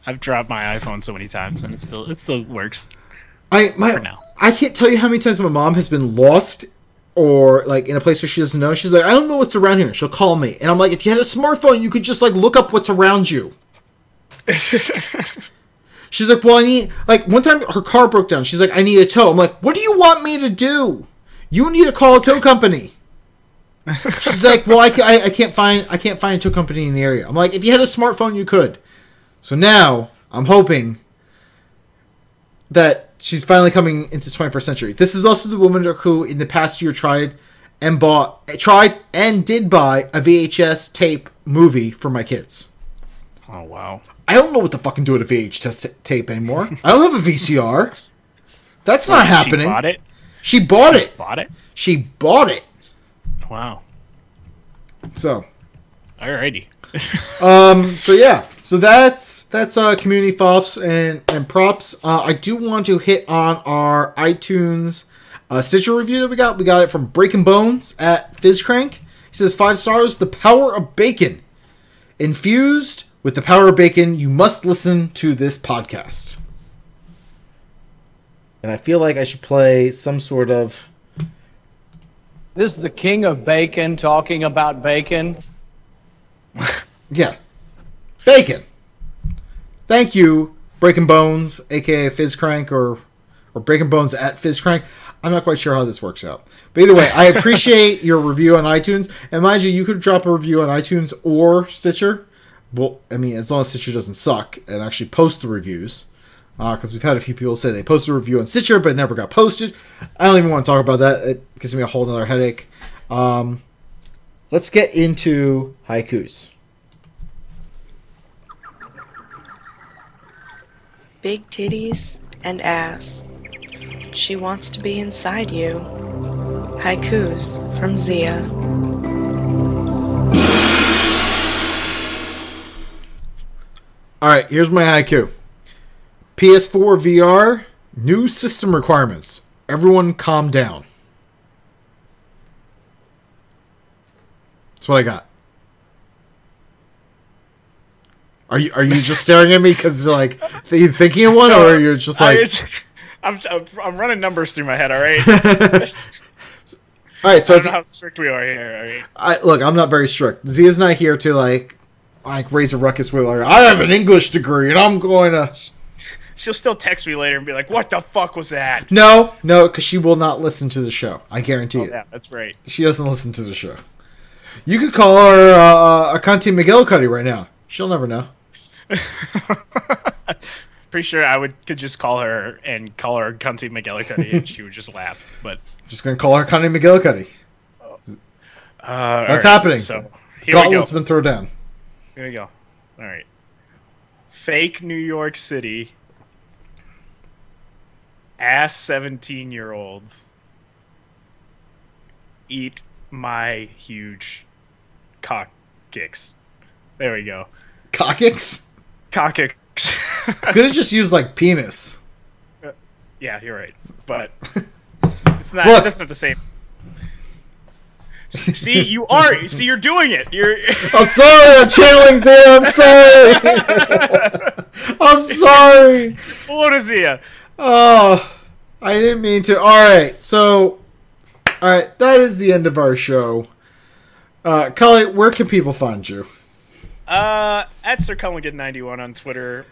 I've dropped my iPhone so many times and it still works. For now. I can't tell you how many times my mom has been lost or like in a place where she doesn't know. She's like, I don't know what's around here. She'll call me. And I'm like, if you had a smartphone, you could just like look up what's around you. She's like, well, I need, like, one time her car broke down. She's like, I need a tow. I'm like, what do you want me to do? You need to call a tow company. She's like, well, I can't find a tow company in the area. I'm like, if you had a smartphone, you could. So now I'm hoping that she's finally coming into the 21st century. This is also the woman who, in the past year, tried and did buy a VHS tape movie for my kids. Oh, wow. I don't know what to fucking do with a VHS tape anymore. I don't have a VCR. That's not happening. She bought it? She bought it. Bought it? She bought it. Wow. So. Alrighty. So yeah. So that's community follows and props. I do want to hit on our iTunes Stitcher review that we got. We got it from Breaking Bones at FizzCrank. He says 5 stars. The power of bacon. Infused with the power of bacon, you must listen to this podcast. And I feel like I should play some sort of... This is the king of bacon talking about bacon. Yeah. Bacon. Thank you, Breaking Bones, a.k.a. FizzCrank, or Breaking Bones at FizzCrank. I'm not quite sure how this works out. But either way, I appreciate your review on iTunes. And mind you, you could drop a review on iTunes or Stitcher. Well, I mean, as long as Stitcher doesn't suck and actually post the reviews. because we've had a few people say they posted a review on Stitcher, but it never got posted. I don't even want to talk about that. It gives me a whole other headache. Let's get into haikus. Big titties and ass. She wants to be inside you. Haikus from Zia. Alright, here's my haiku. PS4 VR, new system requirements. Everyone calm down. That's what I got. Are you just staring at me because you're like, are you thinking of one, or you're just like... I'm running numbers through my head, alright? Alright, so I don't know how strict we are here, alright? Look, I'm not very strict. Zia's not here to like raise a ruckus with her. I have an English degree and I'm going to... She'll still text me later and be like, what the fuck was that? No, because she will not listen to the show. I guarantee it. Yeah, that's right. She doesn't listen to the show. You could call her Akanti McGillicuddy right now. She'll never know. Pretty sure I could just call her Cunty McGillicuddy and she would just laugh. But just gonna call her Cunty McGillicuddy. That's happening. So Gauntlet's been thrown down. Here we go. All right. Fake New York City. Ass 17-year-olds. Eat my huge cock kicks. There we go. Cockicks? Cockicks. Could have just used like penis. Yeah, you're right, but it's not. That's not the same. See, you're doing it. I'm sorry. I'm channeling Zia. I'm sorry. I'm sorry. Hello to Zia. Oh, I didn't mean to. All right, that is the end of our show. Cully, where can people find you? At Sir Culligan91 on Twitter.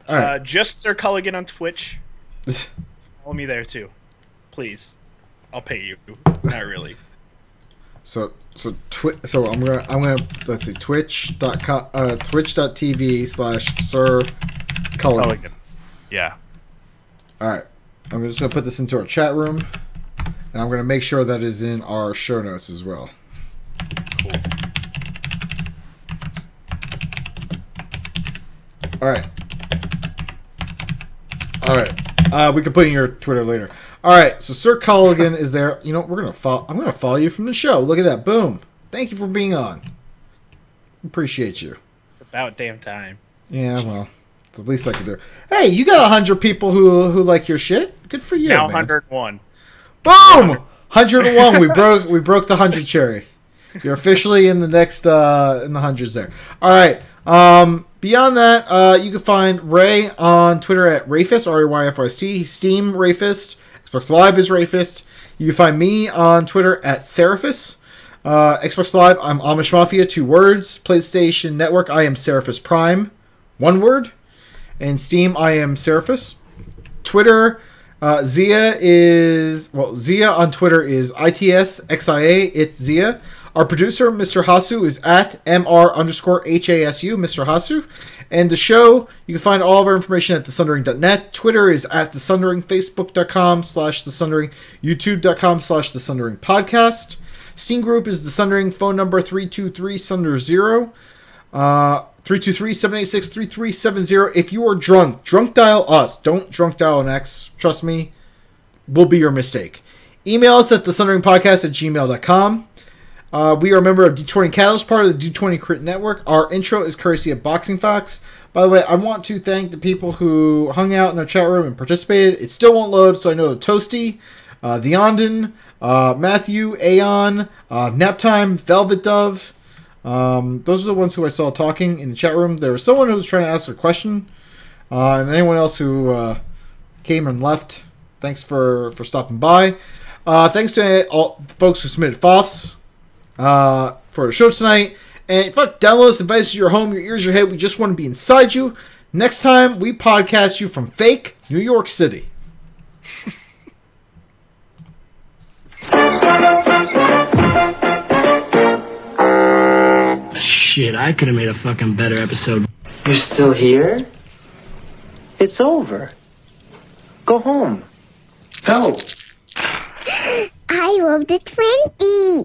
Right. Just Sir Culligan on Twitch. Follow me there too, please. I'll pay you. Not really. So I'm gonna let's see, twitch.tv/Sir Culligan. Yeah. All right. I'm just gonna put this into our chat room, and I'm gonna make sure that is in our show notes as well. Cool. All right. We can put in your Twitter later. All right. So Sir Culligan is there. You know, I'm gonna follow you from the show. Look at that. Boom. Thank you for being on. Appreciate you. About damn time. Yeah. Jeez. Well, it's the least I can do. Hey, you got 100 people who like your shit. Good for you. Now man. 101. Boom. 101. We broke the 100 cherry. You're officially in the next in the hundreds there. All right. Beyond that, you can find Ray on Twitter at Rayfist, RAYFIST. Steam Rayfist. Xbox Live is Rayfist. You can find me on Twitter at Seraphis. Xbox Live, I'm Amish Mafia, 2 words. PlayStation Network, I am Seraphis Prime, 1 word. And Steam, I am Seraphis. Twitter, Zia on Twitter is ITSXIA, it's Zia. Our producer, Mr. Hasu, is at MR_HASU, Mr. Hasu. And the show, you can find all of our information at thesundering.net. Twitter is at thesundering, facebook.com/thesundering, youtube.com/thesundering podcast. Steam group is the Sundering, phone number 323-SUNDER-0, 323-786-3370. If you are drunk dial us. Don't drunk dial an X. Trust me, will be your mistake. Email us at thesunderinpodcast@gmail.com. We are a member of D20 Catalyst, part of the D20 Crit Network. Our intro is courtesy of Boxing Fox. By the way, I want to thank the people who hung out in our chat room and participated. It still won't load, so I know the Toasty, the Ondon, Matthew, Aeon, Naptime, Velvet Dove. Those are the ones who I saw talking in the chat room. There was someone who was trying to ask a question, and anyone else who came and left. Thanks for stopping by. Thanks to all the folks who submitted FOFs for the show tonight. And fuck, download this device to your home, your ears, your head. We just want to be inside you. Next time, we podcast you from fake New York City. Shit, I could have made a fucking better episode. You're still here? It's over. Go home. Go. I rolled a 20.